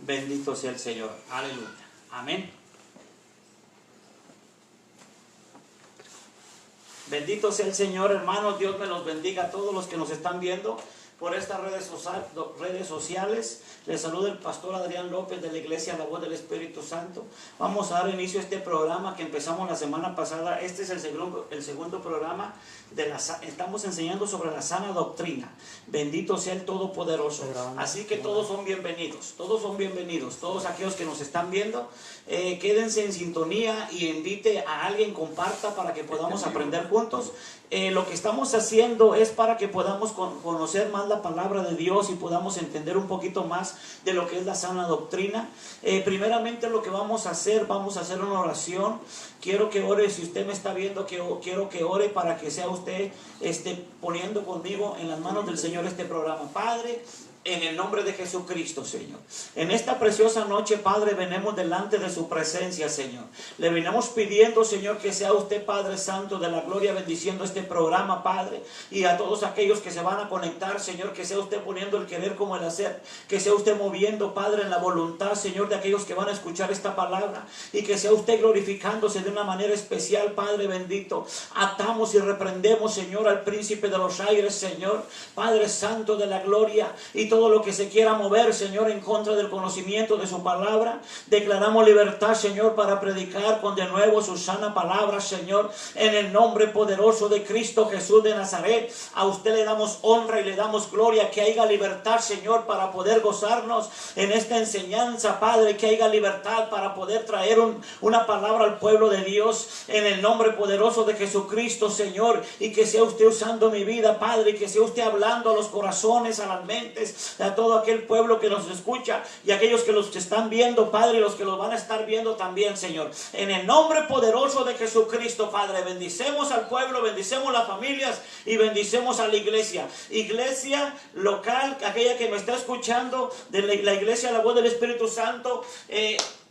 Bendito sea el Señor. Aleluya. Amén. Bendito sea el Señor, hermanos. Dios me los bendiga a todos los que nos están viendo por estas redes sociales. Les saluda el pastor Adrián López de la Iglesia La Voz del Espíritu Santo. Vamos a dar inicio a este programa que empezamos la semana pasada. Este es el segundo programa. Estamos enseñando sobre la sana doctrina. Bendito sea el Todopoderoso. Así que todos son bienvenidos. Todos son bienvenidos. Todos aquellos que nos están viendo, quédense en sintonía y invite a alguien, comparta para que podamos aprender juntos. Lo que estamos haciendo es para que podamos conocer más la palabra de Dios y podamos entender un poquito más de lo que es la sana doctrina. Primeramente lo que vamos a hacer una oración. Quiero que ore, si usted me está viendo, quiero que ore para que sea usted poniendo conmigo en las manos del Señor este programa. Padre, en el nombre de Jesucristo, Señor, en esta preciosa noche, Padre, venimos delante de su presencia, Señor. Le venimos pidiendo, Señor, que sea usted, Padre Santo de la gloria, bendiciendo este programa, Padre, y a todos aquellos que se van a conectar, Señor, que sea usted poniendo el querer como el hacer, que sea usted moviendo, Padre, en la voluntad, Señor, de aquellos que van a escuchar esta palabra, y que sea usted glorificándose de una manera especial, Padre bendito. Atamos y reprendemos, Señor, al príncipe de los aires, Señor, Padre Santo de la gloria, y todo lo que se quiera mover, Señor, en contra del conocimiento de su palabra. Declaramos libertad, Señor, para predicar con de nuevo su sana palabra, Señor, en el nombre poderoso de Cristo Jesús de Nazaret. A usted le damos honra y le damos gloria, que haya libertad, Señor, para poder gozarnos en esta enseñanza, Padre, que haya libertad para poder traer una palabra al pueblo de Dios, en el nombre poderoso de Jesucristo, Señor, y que sea usted usando mi vida, Padre, y que sea usted hablando a los corazones, a las mentes, a todo aquel pueblo que nos escucha y aquellos que los que están viendo, Padre, y los que los van a estar viendo también, Señor. En el nombre poderoso de Jesucristo, Padre, bendicemos al pueblo, bendicemos las familias y bendicemos a la iglesia. Iglesia local, aquella que me está escuchando, de la iglesia La Voz del Espíritu Santo,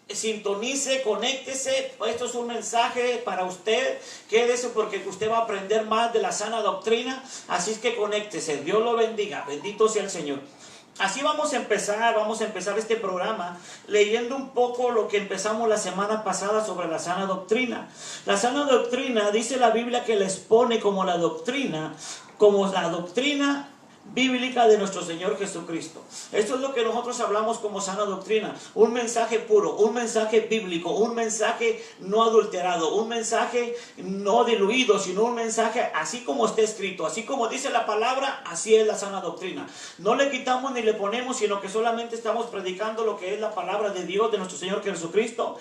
sintonice, conéctese. Esto es un mensaje para usted. Quédese porque usted va a aprender más de la sana doctrina. Así es que conéctese. Dios lo bendiga. Bendito sea el Señor. Así vamos a empezar este programa leyendo un poco lo que empezamos la semana pasada sobre la sana doctrina. La sana doctrina, dice la Biblia, que la expone como la doctrina bíblica de nuestro Señor Jesucristo. Esto es lo que nosotros hablamos como sana doctrina. Un mensaje puro, un mensaje bíblico, un mensaje no adulterado, un mensaje no diluido, sino un mensaje así como está escrito, así como dice la palabra, así es la sana doctrina. No le quitamos ni le ponemos, sino que solamente estamos predicando lo que es la palabra de Dios, de nuestro Señor Jesucristo.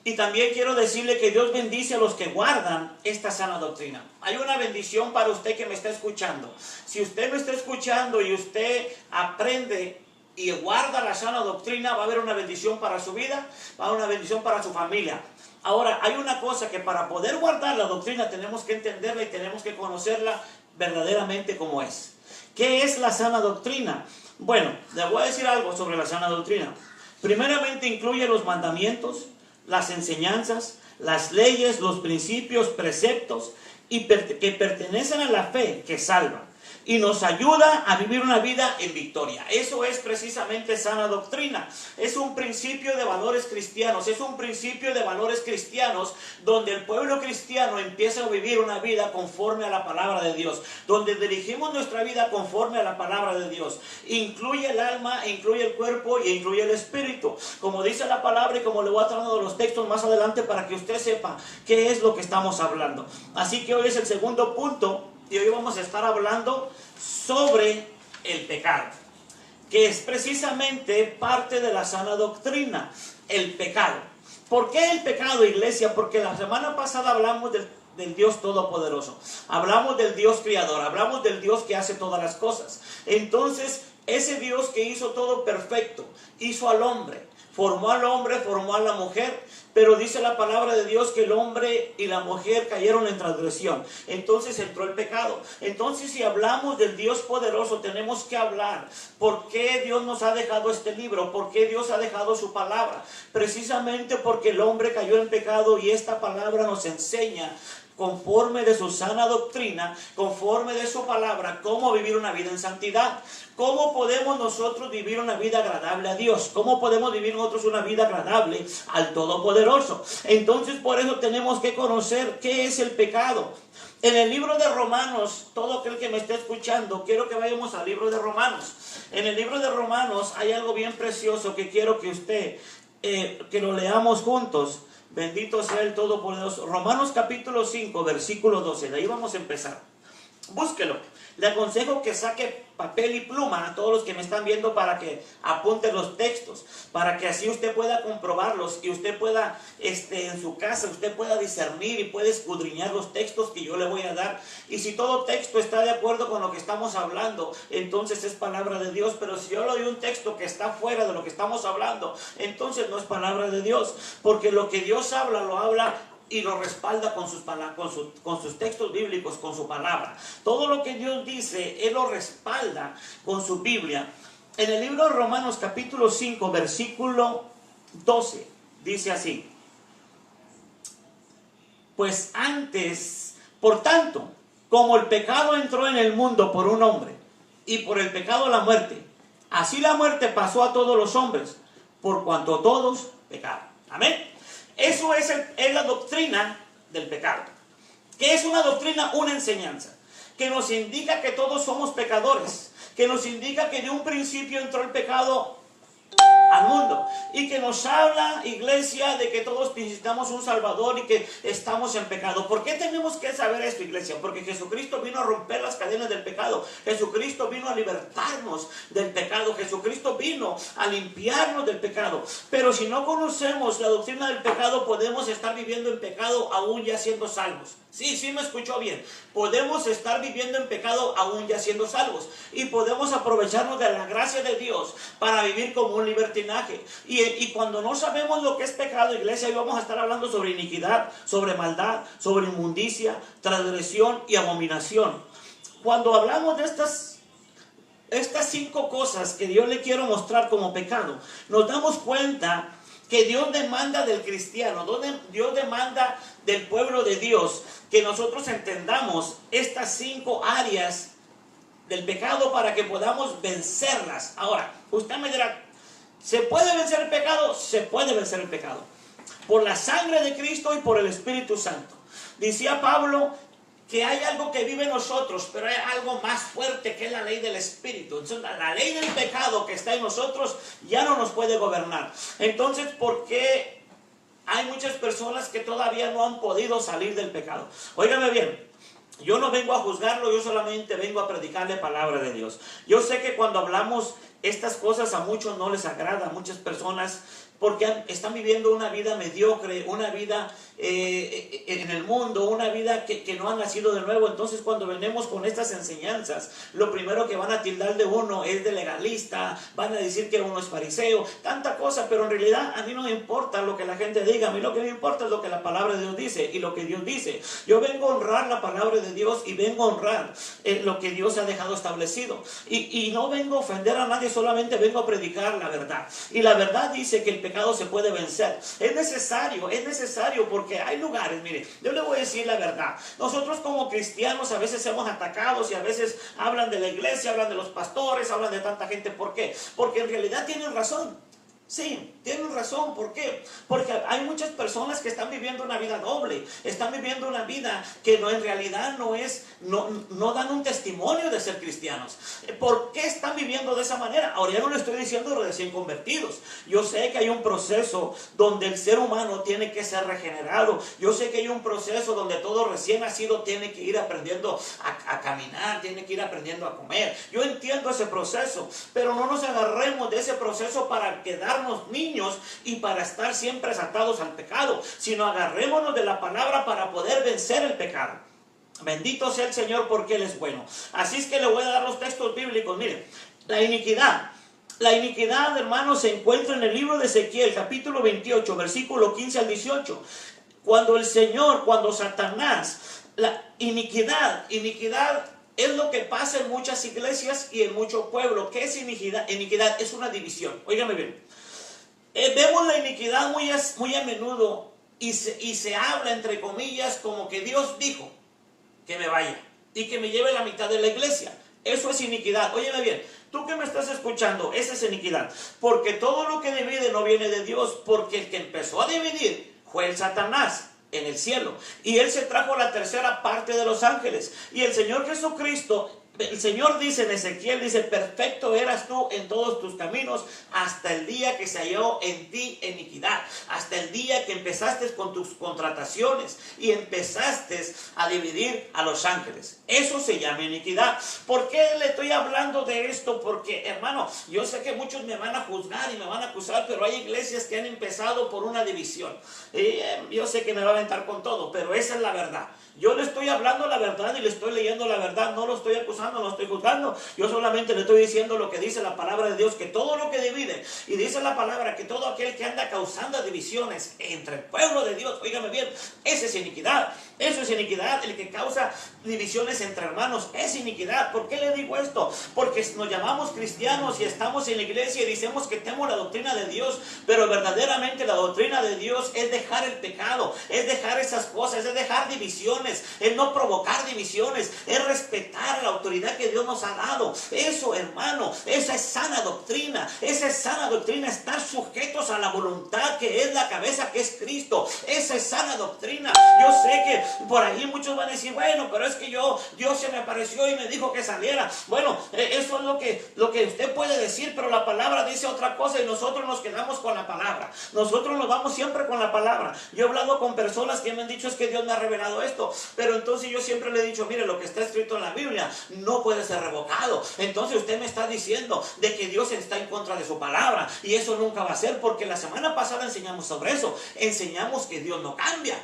Y también quiero decirle que Dios bendice a los que guardan esta sana doctrina. Hay una bendición para usted que me está escuchando. Si usted me está escuchando y usted aprende y guarda la sana doctrina, va a haber una bendición para su vida, va a haber una bendición para su familia. Ahora, hay una cosa que para poder guardar la doctrina tenemos que entenderla y tenemos que conocerla verdaderamente como es. ¿Qué es la sana doctrina? Bueno, le voy a decir algo sobre la sana doctrina. Primeramente incluye los mandamientos, las enseñanzas, las leyes, los principios, preceptos que pertenecen a la fe que salvan y nos ayuda a vivir una vida en victoria. Eso es precisamente sana doctrina. Es un principio de valores cristianos. Es un principio de valores cristianos donde el pueblo cristiano empieza a vivir una vida conforme a la palabra de Dios, donde dirigimos nuestra vida conforme a la palabra de Dios. Incluye el alma, incluye el cuerpo y incluye el espíritu. Como dice la palabra y como le voy a traer los textos más adelante para que usted sepa qué es lo que estamos hablando. Así que hoy es el segundo punto. Y hoy vamos a estar hablando sobre el pecado, que es precisamente parte de la sana doctrina, el pecado. ¿Por qué el pecado, iglesia? Porque la semana pasada hablamos del Dios Todopoderoso, hablamos del Dios Creador, hablamos del Dios que hace todas las cosas. Entonces, ese Dios que hizo todo perfecto, hizo al hombre, formó a la mujer, pero dice la palabra de Dios que el hombre y la mujer cayeron en transgresión. Entonces entró el pecado. Entonces, si hablamos del Dios poderoso, tenemos que hablar por qué Dios nos ha dejado este libro, por qué Dios ha dejado su palabra. Precisamente porque el hombre cayó en pecado y esta palabra nos enseña conforme de su sana doctrina, conforme de su palabra, cómo vivir una vida en santidad. ¿Cómo podemos nosotros vivir una vida agradable a Dios? ¿Cómo podemos vivir nosotros una vida agradable al Todopoderoso? Entonces, por eso tenemos que conocer qué es el pecado. En el libro de Romanos, todo aquel que me esté escuchando, quiero que vayamos al libro de Romanos. En el libro de Romanos hay algo bien precioso que quiero que usted, que lo leamos juntos. Bendito sea el Todopoderoso. Romanos capítulo 5, versículo 12. De ahí vamos a empezar. Búsquelo. Le aconsejo que saque papel y pluma a todos los que me están viendo para que apunte los textos, para que así usted pueda comprobarlos y usted pueda, en su casa, usted pueda discernir y pueda escudriñar los textos que yo le voy a dar. Y si todo texto está de acuerdo con lo que estamos hablando, entonces es palabra de Dios. Pero si yo le doy un texto que está fuera de lo que estamos hablando, entonces no es palabra de Dios, porque lo que Dios habla, lo habla y lo respalda con sus textos bíblicos, con su palabra. Todo lo que Dios dice, Él lo respalda con su Biblia. En el libro de Romanos capítulo 5, versículo 12, dice así: pues antes, por tanto, como el pecado entró en el mundo por un hombre, y por el pecado la muerte, así la muerte pasó a todos los hombres, por cuanto todos pecaron. Amén. Eso es la doctrina del pecado. ¿Qué es una doctrina? Una enseñanza que nos indica que todos somos pecadores, que nos indica que de un principio entró el pecado al mundo, y que nos habla, iglesia, de que todos necesitamos un Salvador y que estamos en pecado. ¿Por qué tenemos que saber esto, iglesia? Porque Jesucristo vino a romper las cadenas del pecado. Jesucristo vino a libertarnos del pecado. Jesucristo vino a limpiarnos del pecado. Pero si no conocemos la doctrina del pecado, podemos estar viviendo en pecado aún ya siendo salvos. Sí, me escuchó bien. Podemos estar viviendo en pecado aún ya siendo salvos. Y podemos aprovecharnos de la gracia de Dios para vivir como un libertinaje. Y cuando no sabemos lo que es pecado, iglesia, hoy vamos a estar hablando sobre iniquidad, sobre maldad, sobre inmundicia, transgresión y abominación. Cuando hablamos de estas 5 cosas que Dios le quiero mostrar como pecado, nos damos cuenta que Dios demanda del cristiano, Dios demanda del pueblo de Dios, que nosotros entendamos estas 5 áreas del pecado para que podamos vencerlas. Ahora, usted me dirá, ¿se puede vencer el pecado? Se puede vencer el pecado. Por la sangre de Cristo y por el Espíritu Santo. Decía Pablo que hay algo que vive en nosotros, pero hay algo más fuerte que es la ley del Espíritu. Entonces, la ley del pecado que está en nosotros ya no nos puede gobernar. Entonces, ¿por qué hay muchas personas que todavía no han podido salir del pecado? Óigame bien, yo no vengo a juzgarlo, yo solamente vengo a predicarle palabra de Dios. Yo sé que cuando hablamos estas cosas a muchos no les agrada, a muchas personas, porque están viviendo una vida mediocre, una vida en el mundo, una vida que no han nacido de nuevo. Entonces, cuando venimos con estas enseñanzas, lo primero que van a tildar de uno es de legalista, van a decir que uno es fariseo, tanta cosa, pero en realidad a mí no me importa lo que la gente diga, a mí lo que me importa es lo que la palabra de Dios dice y lo que Dios dice. Yo vengo a honrar la palabra de Dios y vengo a honrar lo que Dios ha dejado establecido. Y no vengo a ofender a nadie, solamente vengo a predicar la verdad. Y la verdad dice que el pecado se puede vencer. Es necesario porque hay lugares, mire, yo le voy a decir la verdad. Nosotros como cristianos a veces somos atacados y a veces hablan de la iglesia, hablan de los pastores, hablan de tanta gente. ¿Por qué? Porque en realidad tienen razón. Sí, tienen razón. ¿Por qué? Porque hay muchas personas que están viviendo una vida doble. Están viviendo una vida que no, en realidad no dan un testimonio de ser cristianos. ¿Por qué están viviendo de esa manera? Ahora ya no le estoy diciendo recién convertidos. Yo sé que hay un proceso donde el ser humano tiene que ser regenerado. Yo sé que hay un proceso donde todo recién nacido tiene que ir aprendiendo a caminar, tiene que ir aprendiendo a comer. Yo entiendo ese proceso, pero no nos agarremos de ese proceso para quedarnos niños y para estar siempre atados al pecado, sino agarrémonos de la palabra para poder vencer el pecado. Bendito sea el Señor porque Él es bueno. Así es que le voy a dar los textos bíblicos. Miren, la iniquidad, hermanos, se encuentra en el libro de Ezequiel, capítulo 28, versículo 15 al 18. Cuando Satanás, la iniquidad es lo que pasa en muchas iglesias y en muchos pueblos. ¿Qué es iniquidad? Iniquidad es una división. Óigame bien. Vemos la iniquidad muy a menudo y se habla entre comillas como que Dios dijo que me vaya y que me lleve la mitad de la iglesia. Eso es iniquidad. Óyeme bien, tú que me estás escuchando, esa es iniquidad. Porque todo lo que divide no viene de Dios, porque el que empezó a dividir fue el Satanás en el cielo. Y él se trajo la tercera parte de los ángeles. Y el Señor Jesucristo, el Señor dice en Ezequiel, dice, perfecto eras tú en todos tus caminos hasta el día que se halló en ti iniquidad, hasta el día que empezaste con tus contrataciones y empezaste a dividir a los ángeles. Eso se llama iniquidad. ¿Por qué le estoy hablando de esto? Porque, hermano, yo sé que muchos me van a juzgar y me van a acusar, pero hay iglesias que han empezado por una división. Yo sé que me va a aventar con todo, pero esa es la verdad. Yo le estoy hablando la verdad y le estoy leyendo la verdad, no lo estoy acusando, no lo estoy juzgando. Yo solamente le estoy diciendo lo que dice la palabra de Dios, que todo lo que divide, y dice la palabra que todo aquel que anda causando divisiones entre el pueblo de Dios, óigame bien, esa es iniquidad. Eso es iniquidad. El que causa divisiones entre hermanos es iniquidad. ¿Por qué le digo esto? Porque nos llamamos cristianos y estamos en la iglesia y decimos que tenemos la doctrina de Dios, pero verdaderamente la doctrina de Dios es dejar el pecado, es dejar esas cosas, es dejar divisiones, es no provocar divisiones, es respetar la autoridad que Dios nos ha dado. Eso, hermano, esa es sana doctrina. Esa es sana doctrina, estar sujetos a la voluntad que es la cabeza, que es Cristo. Esa es sana doctrina. Yo sé que por ahí muchos van a decir, bueno, pero es que Dios se me apareció y me dijo que saliera. Bueno, eso es lo que usted puede decir, pero la palabra dice otra cosa y nosotros nos quedamos con la palabra. Nosotros nos vamos siempre con la palabra. Yo he hablado con personas que me han dicho, es que Dios me ha revelado esto, pero entonces yo siempre le he dicho, mire, lo que está escrito en la Biblia no puede ser revocado. Entonces usted me está diciendo de que Dios está en contra de su palabra, y eso nunca va a ser, porque la semana pasada enseñamos sobre eso. Enseñamos que Dios no cambia.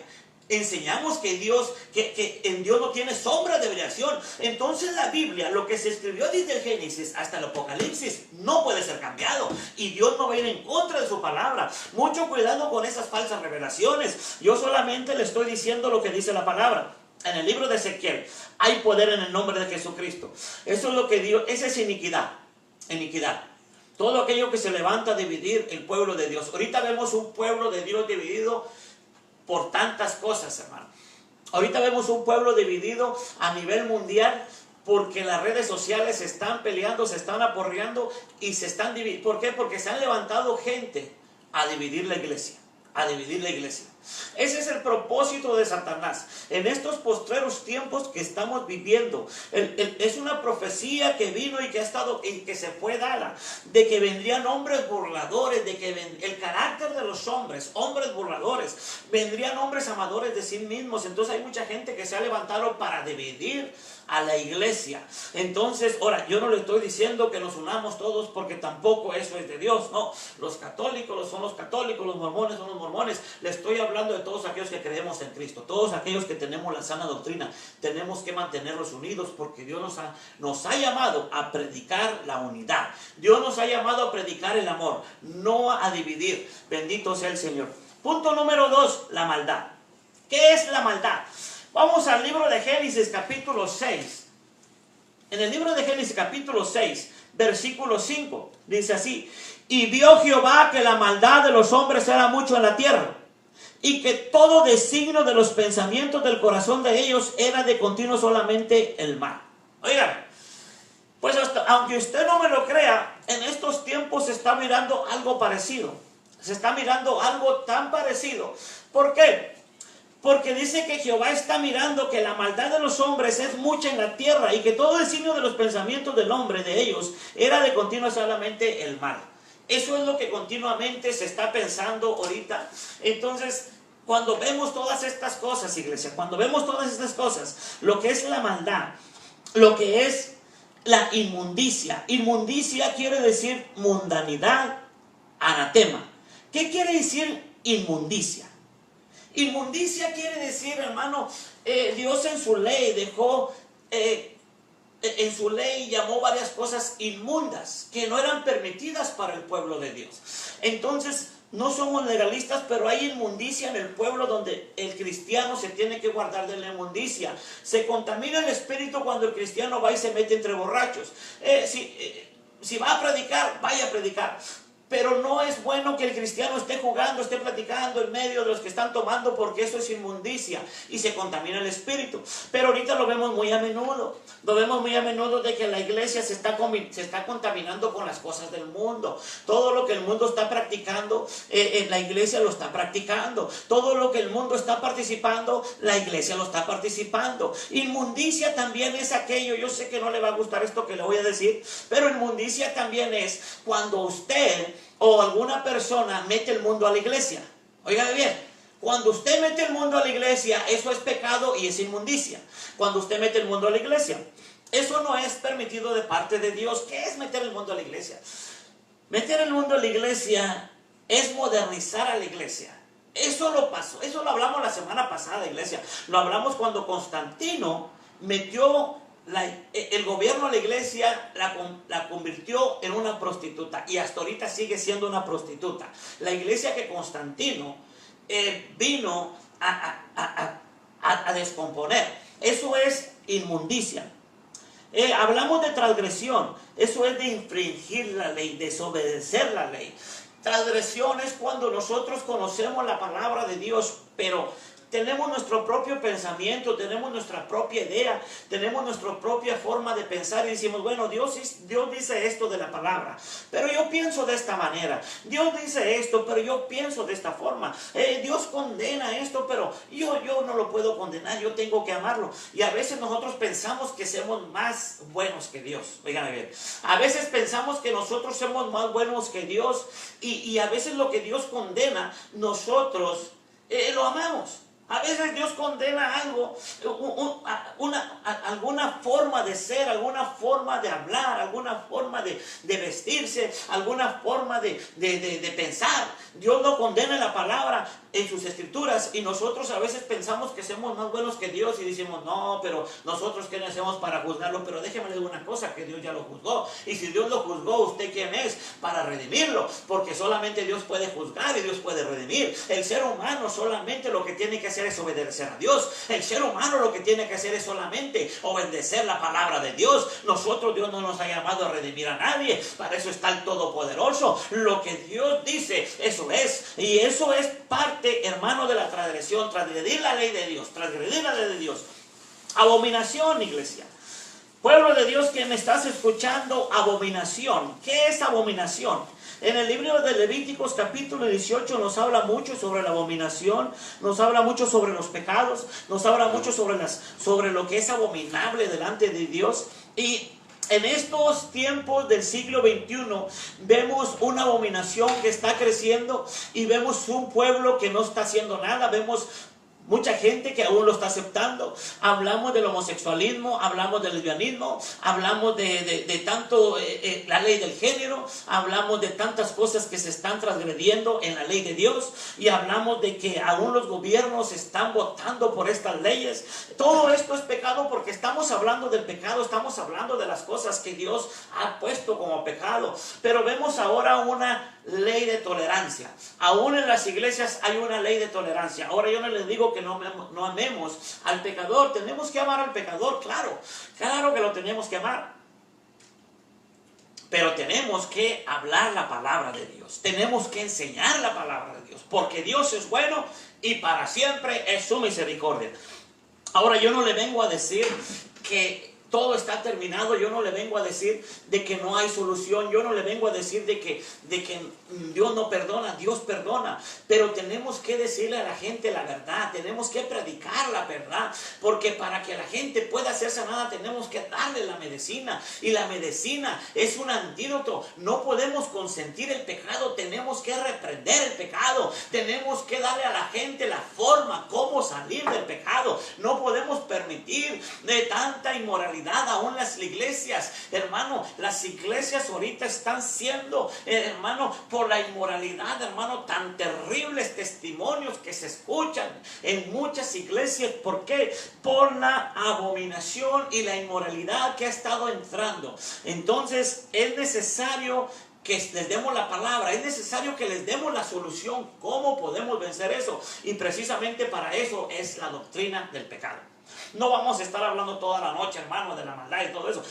Enseñamos que en Dios no tiene sombra de variación. Entonces la Biblia, lo que se escribió desde el Génesis hasta el Apocalipsis, no puede ser cambiado. Y Dios no va a ir en contra de su palabra. Mucho cuidado con esas falsas revelaciones. Yo solamente le estoy diciendo lo que dice la palabra. En el libro de Ezequiel hay poder en el nombre de Jesucristo. Eso es lo que Dios, esa es iniquidad. Iniquidad. Todo aquello que se levanta a dividir el pueblo de Dios. Ahorita vemos un pueblo de Dios dividido por tantas cosas, hermano. Ahorita vemos un pueblo dividido a nivel mundial porque las redes sociales se están peleando, se están aporreando y se están dividiendo. ¿Por qué? Porque se han levantado gente a dividir la iglesia. A dividir la iglesia. Ese es el propósito de Satanás. En estos postreros tiempos que estamos viviendo, es una profecía que vino y que ha estado y que se fue dada, de que vendrían hombres burladores, de que el carácter de los hombres burladores, vendrían hombres amadores de sí mismos. Entonces hay mucha gente que se ha levantado para dividir a la iglesia. Entonces, ahora, yo no le estoy diciendo que nos unamos todos, porque tampoco eso es de Dios, no. Los católicos son los católicos, los mormones son los mormones. Le estoy hablando de todos aquellos que creemos en Cristo, todos aquellos que tenemos la sana doctrina. Tenemos que mantenerlos unidos, porque Dios nos ha llamado a predicar la unidad. Dios nos ha llamado a predicar el amor, no a dividir. Bendito sea el Señor. Punto número 2, la maldad. ¿Qué es la maldad? Vamos al libro de Génesis capítulo 6. En el libro de Génesis capítulo 6, versículo 5, dice así: y vio Jehová que la maldad de los hombres era mucho en la tierra, y que todo designio de los pensamientos del corazón de ellos era de continuo solamente el mal. Oigan, pues aunque usted no me lo crea, en estos tiempos se está mirando algo parecido. Se está mirando algo tan parecido. ¿Por qué? Porque dice que Jehová está mirando que la maldad de los hombres es mucha en la tierra, y que todo designio de los pensamientos del hombre, de ellos, era de continuo solamente el mal. Eso es lo que continuamente se está pensando ahorita. Entonces, cuando vemos todas estas cosas, iglesia, cuando vemos todas estas cosas, lo que es la maldad, lo que es la inmundicia. Inmundicia quiere decir mundanidad, anatema. ¿Qué quiere decir inmundicia? Inmundicia quiere decir, hermano, Dios en su ley dejó, en su ley llamó varias cosas inmundas que no eran permitidas para el pueblo de Dios. Entonces, no somos legalistas, pero hay inmundicia en el pueblo donde el cristiano se tiene que guardar de la inmundicia. Se contamina el espíritu cuando el cristiano va y se mete entre borrachos. Si va a predicar, vaya a predicar. Pero no es bueno que el cristiano esté jugando, esté platicando en medio de los que están tomando, porque eso es inmundicia y se contamina el espíritu. Pero ahorita lo vemos muy a menudo. Lo vemos muy a menudo de que la iglesia se está contaminando con las cosas del mundo. Todo lo que el mundo está practicando, la iglesia lo está practicando. Todo lo que el mundo está participando, la iglesia lo está participando. Inmundicia también es aquello, yo sé que no le va a gustar esto que le voy a decir, pero inmundicia también es cuando usted o alguna persona mete el mundo a la iglesia. Oiga bien, cuando usted mete el mundo a la iglesia, eso es pecado y es inmundicia. Cuando usted mete el mundo a la iglesia, eso no es permitido de parte de Dios. ¿Qué es meter el mundo a la iglesia? Meter el mundo a la iglesia es modernizar a la iglesia. Eso lo pasó, eso lo hablamos la semana pasada, iglesia. Lo hablamos cuando Constantino metió el gobierno de la iglesia, la convirtió en una prostituta, y hasta ahorita sigue siendo una prostituta. La iglesia que Constantino vino a descomponer, eso es inmundicia. Hablamos de transgresión, eso es de infringir la ley, desobedecer la ley. Transgresión es cuando nosotros conocemos la palabra de Dios, pero tenemos nuestro propio pensamiento, tenemos nuestra propia idea, tenemos nuestra propia forma de pensar y decimos, bueno, Dios dice esto de la palabra, pero yo pienso de esta manera. Dios dice esto, pero yo pienso de esta forma. Dios condena esto, pero yo no lo puedo condenar, yo tengo que amarlo. Y a veces nosotros pensamos que somos más buenos que Dios. Oigan bien, a veces pensamos que nosotros somos más buenos que Dios y a veces lo que Dios condena, nosotros lo amamos. A veces Dios condena algo, alguna forma de ser, alguna forma de hablar, alguna forma de vestirse, alguna forma de pensar. Dios lo condena en la palabra, en sus escrituras, y nosotros a veces pensamos que somos más buenos que Dios y decimos, no, pero nosotros qué hacemos para juzgarlo. Pero déjeme decir una cosa, que Dios ya lo juzgó, y si Dios lo juzgó, ¿usted quién es para redimirlo? Porque solamente Dios puede juzgar y Dios puede redimir. El ser humano solamente lo que tiene que hacer es obedecer a Dios. El ser humano lo que tiene que hacer es solamente obedecer la palabra de Dios. Dios no nos ha llamado a redimir a nadie, para eso está el Todopoderoso. Lo que Dios dice, eso es, y eso es parte, hermano, de la transgresión, transgredir la ley de Dios, transgredir la ley de Dios. Abominación, iglesia. Pueblo de Dios que me estás escuchando, abominación. ¿Qué es abominación? En el libro de Levíticos capítulo 18 nos habla mucho sobre la abominación, nos habla mucho sobre los pecados, nos habla mucho sobre lo que es abominable delante de Dios. Y en estos tiempos del siglo XXI vemos una abominación que está creciendo y vemos un pueblo que no está haciendo nada, vemos mucha gente que aún lo está aceptando. Hablamos del homosexualismo, hablamos del lesbianismo, hablamos de tanto la ley del género, hablamos de tantas cosas que se están transgrediendo en la ley de Dios, y hablamos de que aún los gobiernos están votando por estas leyes. Todo esto es pecado, porque estamos hablando del pecado, estamos hablando de las cosas que Dios ha puesto como pecado. Pero vemos ahora una ley de tolerancia. Aún en las iglesias hay una ley de tolerancia. Ahora yo no les digo que no amemos al pecador. Tenemos que amar al pecador, claro que lo tenemos que amar. Pero tenemos que hablar la palabra de Dios. Tenemos que enseñar la palabra de Dios, porque Dios es bueno y para siempre es su misericordia. Ahora yo no le vengo a decir que todo está terminado, yo no le vengo a decir de que no hay solución, yo no le vengo a decir de que Dios no perdona, Dios perdona, pero tenemos que decirle a la gente la verdad, tenemos que predicar la verdad, porque para que la gente pueda ser sanada tenemos que darle la medicina, y la medicina es un antídoto. No podemos consentir el pecado, tenemos que reprender el pecado, tenemos que darle a la gente la forma cómo salir del pecado. No podemos permitir de tanta inmoralidad aún las iglesias, hermano. Las iglesias ahorita están siendo, hermano, por la inmoralidad, hermano, tan terribles testimonios que se escuchan en muchas iglesias. ¿Por qué? Por la abominación y la inmoralidad que ha estado entrando. Entonces es necesario que les demos la palabra, es necesario que les demos la solución, cómo podemos vencer eso, y precisamente para eso es la doctrina del pecado. No vamos a estar hablando toda la noche, hermano, de la maldad y todo eso.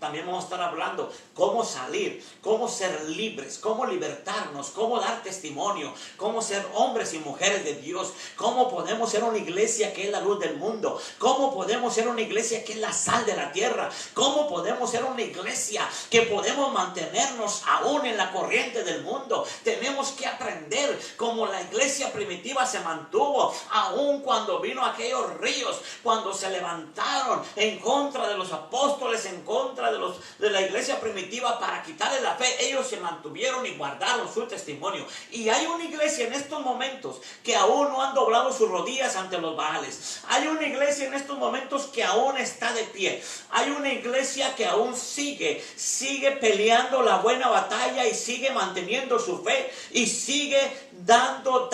También vamos a estar hablando cómo salir, cómo ser libres, cómo libertarnos, cómo dar testimonio, cómo ser hombres y mujeres de Dios, cómo podemos ser una iglesia que es la luz del mundo, cómo podemos ser una iglesia que es la sal de la tierra, cómo podemos ser una iglesia que podemos mantenernos aún en la corriente del mundo. Tenemos que aprender cómo la iglesia primitiva se mantuvo, aún cuando vino aquellos ríos, cuando se levantaron en contra de los apóstoles, en contra de la iglesia primitiva para quitarle la fe. Ellos se mantuvieron y guardaron su testimonio. Y hay una iglesia en estos momentos que aún no han doblado sus rodillas ante los Baales. Hay una iglesia en estos momentos que aún está de pie. Hay una iglesia que aún sigue peleando la buena batalla y sigue manteniendo su fe y sigue dando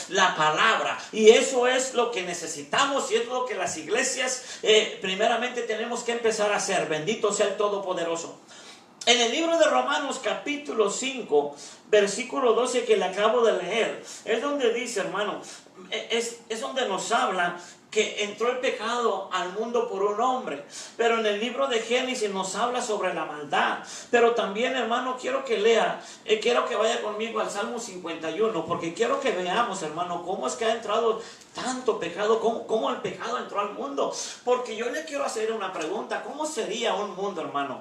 la palabra. Y eso es lo que necesitamos y es lo que las iglesias primeramente tenemos que empezar a hacer. Bendito sea el Todopoderoso. En el libro de Romanos capítulo 5 versículo 12 que le acabo de leer, es donde dice, hermano, es donde nos habla que entró el pecado al mundo por un hombre. Pero en el libro de Génesis nos habla sobre la maldad. Pero también, hermano, quiero que lea, quiero que vaya conmigo al Salmo 51, porque quiero que veamos, hermano, cómo es que ha entrado tanto pecado, cómo el pecado entró al mundo. Porque yo le quiero hacer una pregunta: ¿cómo sería un mundo, hermano,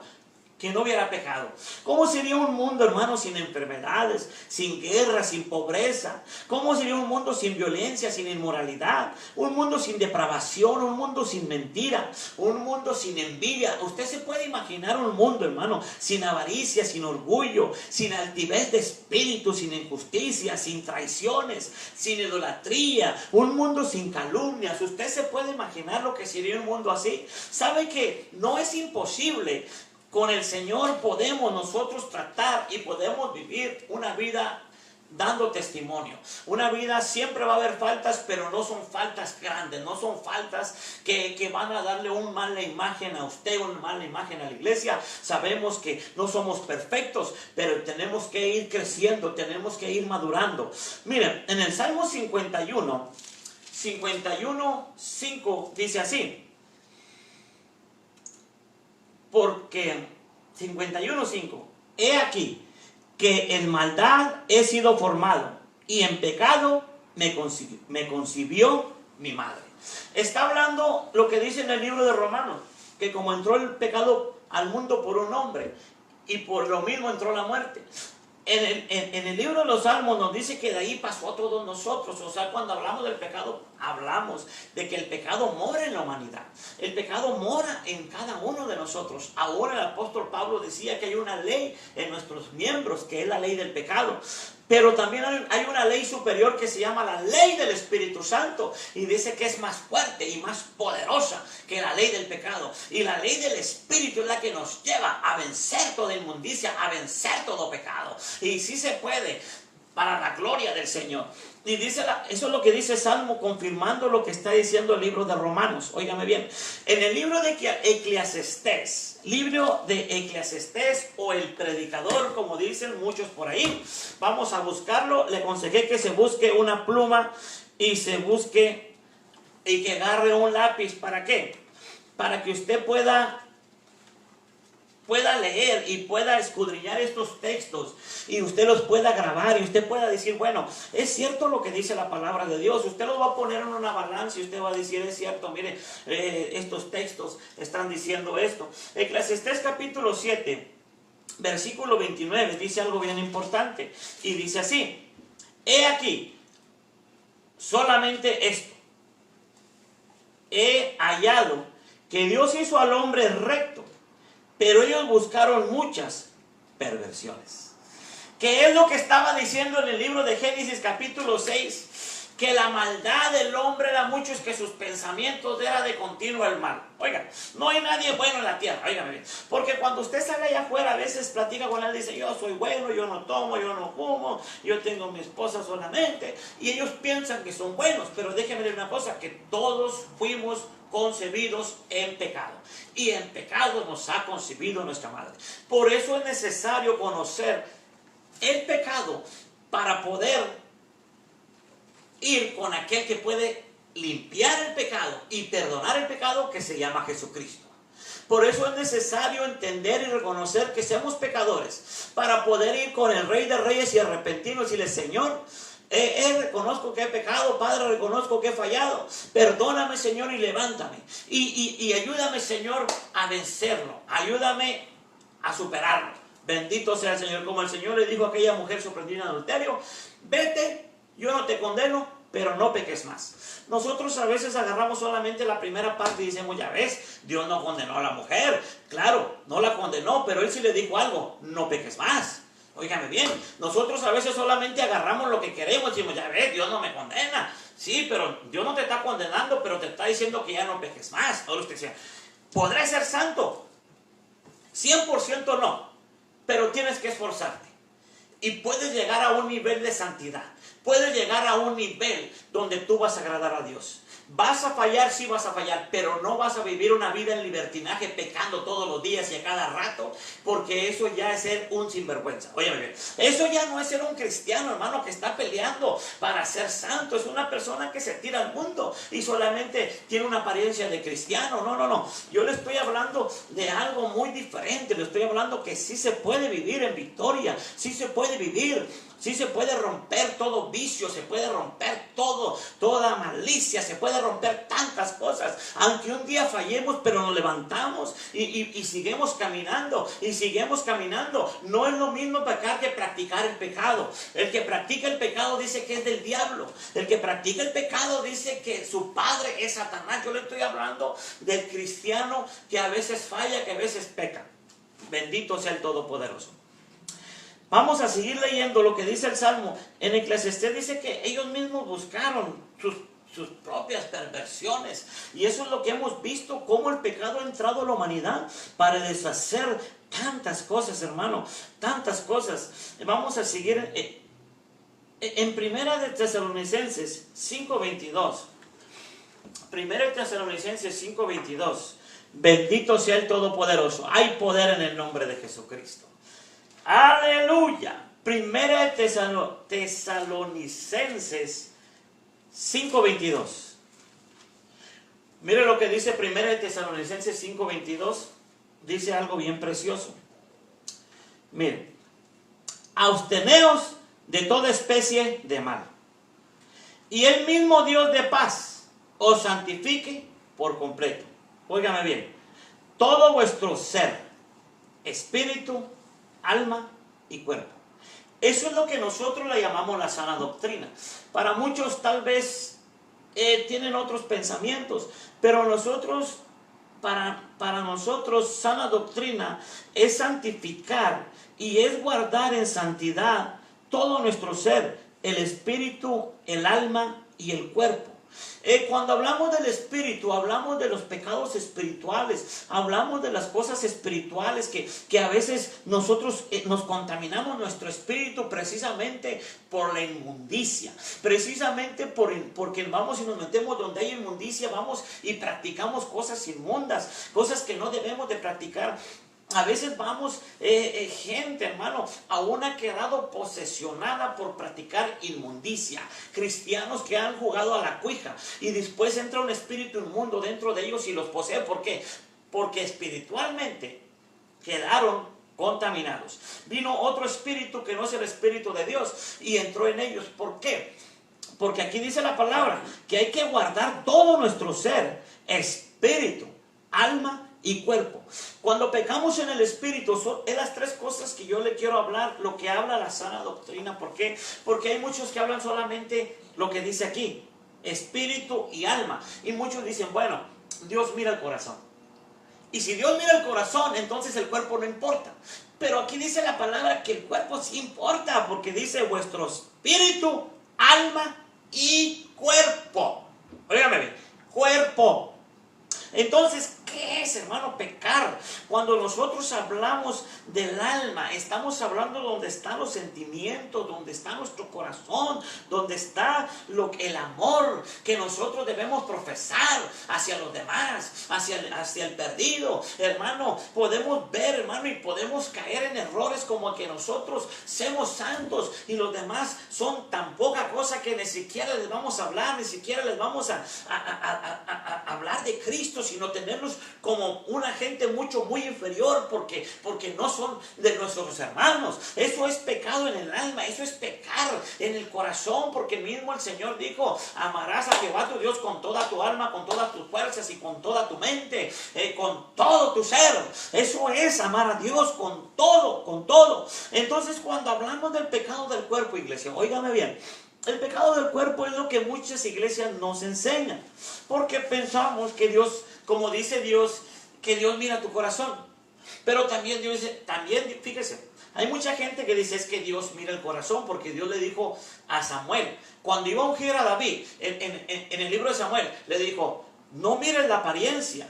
que no hubiera pecado? ¿Cómo sería un mundo, hermano, sin enfermedades, sin guerra, sin pobreza? ¿Cómo sería un mundo sin violencia, sin inmoralidad? Un mundo sin depravación, un mundo sin mentira, un mundo sin envidia. Usted se puede imaginar un mundo, hermano, sin avaricia, sin orgullo, sin altivez de espíritu, sin injusticia, sin traiciones, sin idolatría, un mundo sin calumnias. Usted se puede imaginar lo que sería un mundo así. ¿Sabe que no es imposible? Con el Señor podemos nosotros tratar y podemos vivir una vida dando testimonio. Una vida, siempre va a haber faltas, pero no son faltas grandes, no son faltas que van a darle una mala imagen a usted, una mala imagen a la iglesia. Sabemos que no somos perfectos, pero tenemos que ir creciendo, tenemos que ir madurando. Miren, en el Salmo 51:5 dice así. Porque 51:5, he aquí que en maldad he sido formado y en pecado me concibió mi madre. Está hablando lo que dice en el libro de Romanos, que como entró el pecado al mundo por un hombre y por lo mismo entró la muerte. En el libro de los Salmos nos dice que de ahí pasó a todos nosotros. O sea, cuando hablamos del pecado, hablamos de que el pecado mora en la humanidad. El pecado mora en cada uno de nosotros. Ahora el apóstol Pablo decía que hay una ley en nuestros miembros, que es la ley del pecado. Pero también hay una ley superior que se llama la ley del Espíritu Santo. Y dice que es más fuerte y más poderosa que la ley del pecado. Y la ley del Espíritu es la que nos lleva a vencer toda inmundicia, a vencer todo pecado. Y sí se puede, para la gloria del Señor. Y dice eso es lo que dice Salmo, confirmando lo que está diciendo el libro de Romanos. Óigame bien. En el libro de Eclesiastés, o el predicador, como dicen muchos por ahí, vamos a buscarlo. Le aconsejé que se busque una pluma y que agarre un lápiz. ¿Para qué? Para que usted pueda leer y pueda escudriñar estos textos y usted los pueda grabar y usted pueda decir, bueno, es cierto lo que dice la palabra de Dios. Usted los va a poner en una balanza y usted va a decir, es cierto, mire, estos textos están diciendo esto. Eclesiastés capítulo 7 versículo 29 dice algo bien importante y dice así: he aquí solamente esto he hallado, que Dios hizo al hombre recto, pero ellos buscaron muchas perversiones. ¿Qué es lo que estaba diciendo en el libro de Génesis capítulo 6? Que la maldad del hombre era mucho, es que sus pensamientos eran de continuo el mal. Oigan, no hay nadie bueno en la tierra, óigame bien. Porque cuando usted sale allá afuera, a veces platica con él, dice, yo soy bueno, yo no tomo, yo no fumo, yo tengo mi esposa solamente. Y ellos piensan que son buenos, pero déjenme decir una cosa, que todos fuimos concebidos en pecado. Y en pecado nos ha concebido nuestra madre. Por eso es necesario conocer el pecado para poder ir con aquel que puede limpiar el pecado y perdonar el pecado que se llama Jesucristo. Por eso es necesario entender y reconocer que somos pecadores para poder ir con el Rey de Reyes y arrepentirnos y decirle: Señor, reconozco que he pecado, Padre, reconozco que he fallado, perdóname, Señor, y levántame y ayúdame, Señor, a vencerlo, ayúdame a superarlo. Bendito sea el Señor. Como el Señor le dijo a aquella mujer sorprendida en adulterio: vete, yo no te condeno, pero no peques más. Nosotros a veces agarramos solamente la primera parte y decimos: ya ves, Dios no condenó a la mujer. Claro, no la condenó, pero Él sí le dijo algo: no peques más. Óigame bien, nosotros a veces solamente agarramos lo que queremos y decimos: ya ves, Dios no me condena. Sí, pero Dios no te está condenando, pero te está diciendo que ya no peques más. Ahora usted dice: ¿podré ser santo? 100% no, pero tienes que esforzarte. Y puedes llegar a un nivel de santidad. Puedes llegar a un nivel donde tú vas a agradar a Dios. Vas a fallar, sí vas a fallar, pero no vas a vivir una vida en libertinaje pecando todos los días y a cada rato, porque eso ya es ser un sinvergüenza. Óyeme bien, eso ya no es ser un cristiano, hermano, que está peleando para ser santo. Es una persona que se tira al mundo y solamente tiene una apariencia de cristiano. No. Yo le estoy hablando de algo muy diferente. Le estoy hablando que sí se puede vivir en victoria, sí se puede vivir. Sí se puede romper todo vicio, se puede romper toda malicia, se puede romper tantas cosas. Aunque un día fallemos, pero nos levantamos y seguimos caminando, No es lo mismo pecar que practicar el pecado. El que practica el pecado dice que es del diablo. El que practica el pecado dice que su padre es Satanás. Yo le estoy hablando del cristiano que a veces falla, que a veces peca. Bendito sea el Todopoderoso. Vamos a seguir leyendo lo que dice el Salmo. En Eclesiastés dice que ellos mismos buscaron sus propias perversiones. Y eso es lo que hemos visto, cómo el pecado ha entrado a la humanidad para deshacer tantas cosas, hermano. Tantas cosas. Vamos a seguir en Primera de Tesalonicenses 5:22. Primera de Tesalonicenses 5:22. Bendito sea el Todopoderoso. Hay poder en el nombre de Jesucristo. Aleluya. Primera de Tesalonicenses 5:22. Mire lo que dice Primera de Tesalonicenses 5:22. Dice algo bien precioso. Mire: absteneos de toda especie de mal, y el mismo Dios de paz os santifique por completo. Óigame bien: todo vuestro ser, espíritu, alma y cuerpo. Eso es lo que nosotros le llamamos la sana doctrina. Para muchos tal vez tienen otros pensamientos, pero nosotros, para nosotros, sana doctrina es santificar y es guardar en santidad todo nuestro ser, el espíritu, el alma y el cuerpo. Cuando hablamos del espíritu, hablamos de los pecados espirituales, hablamos de las cosas espirituales que a veces nosotros nos contaminamos nuestro espíritu precisamente por la inmundicia, precisamente porque vamos y nos metemos donde hay inmundicia, vamos y practicamos cosas inmundas, cosas que no debemos de practicar. A veces vamos, gente, hermano, aún ha quedado posesionada por practicar inmundicia. Cristianos que han jugado a la cuija y después entra un espíritu inmundo dentro de ellos y los posee. ¿Por qué? Porque espiritualmente quedaron contaminados. Vino otro espíritu que no es el espíritu de Dios y entró en ellos. ¿Por qué? Porque aquí dice la palabra que hay que guardar todo nuestro ser, espíritu, alma y cuerpo. Cuando pecamos en el espíritu, son las tres cosas que yo le quiero hablar, lo que habla la sana doctrina. ¿Por qué? Porque hay muchos que hablan solamente lo que dice aquí, espíritu y alma. Y muchos dicen: bueno, Dios mira el corazón. Y si Dios mira el corazón, entonces el cuerpo no importa. Pero aquí dice la palabra que el cuerpo sí importa, porque dice vuestro espíritu, alma y cuerpo. Óigame bien, cuerpo. Entonces, ¿Qué es, hermano, pecar? Cuando nosotros hablamos del alma, estamos hablando donde están los sentimientos, donde está nuestro corazón, donde está el amor que nosotros debemos profesar hacia los demás, hacia el perdido. Hermano, podemos ver, hermano, y podemos caer en errores como que nosotros somos santos y los demás son tan poca cosa que ni siquiera les vamos a hablar, ni siquiera les vamos a hablar de Cristo, sino tenerlos como una gente muy inferior porque no son de nuestros hermanos. Eso es pecado en el alma, eso es pecar en el corazón, porque mismo el Señor dijo: amarás a Jehová tu Dios con toda tu alma, con todas tus fuerzas y con toda tu mente, con todo tu ser. Eso es amar a Dios con todo, con todo. Entonces, cuando hablamos del pecado del cuerpo, iglesia, óigame bien, el pecado del cuerpo es lo que muchas iglesias nos enseñan, porque pensamos que Dios, como dice Dios, que Dios mira tu corazón. Pero también Dios dice, fíjese, hay mucha gente que dice es que Dios mira el corazón, porque Dios le dijo a Samuel, cuando iba a ungir a David, en el libro de Samuel, le dijo: no mires la apariencia,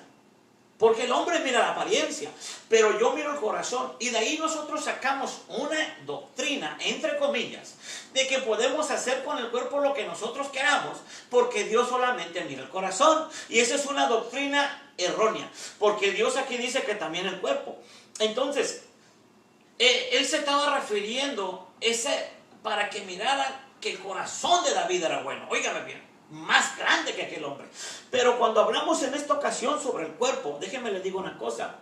porque el hombre mira la apariencia, pero yo miro el corazón. Y de ahí nosotros sacamos una doctrina, entre comillas, de que podemos hacer con el cuerpo lo que nosotros queramos, porque Dios solamente mira el corazón. Y esa es una doctrina errónea, porque Dios aquí dice que también el cuerpo. Entonces, él se estaba refiriendo para que miraran que el corazón de David era bueno. Óigame bien, más grande que aquel hombre. Pero cuando hablamos en esta ocasión sobre el cuerpo, déjenme les digo una cosa.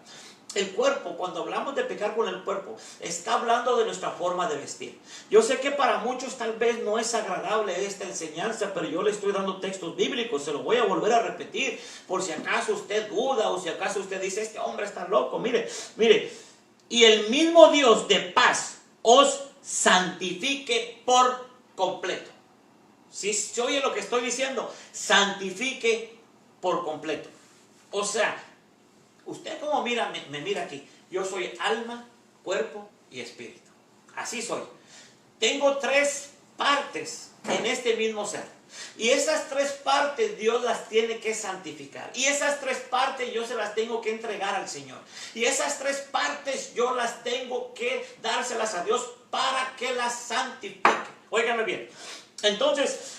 El cuerpo, cuando hablamos de pecar con el cuerpo, está hablando de nuestra forma de vestir. Yo sé que para muchos tal vez no es agradable esta enseñanza, pero yo le estoy dando textos bíblicos, se lo voy a volver a repetir, por si acaso usted duda o si acaso usted dice: este hombre está loco. Mire, y el mismo Dios de paz os santifique por completo. Si se oye lo que estoy diciendo, santifique por completo. O sea, usted como me mira aquí, yo soy alma, cuerpo y espíritu. Así soy. Tengo 3 partes en este mismo ser. Y esas 3 partes Dios las tiene que santificar. Y esas 3 partes yo se las tengo que entregar al Señor. Y esas 3 partes yo las tengo que dárselas a Dios para que las santifique. Óigame bien. Entonces,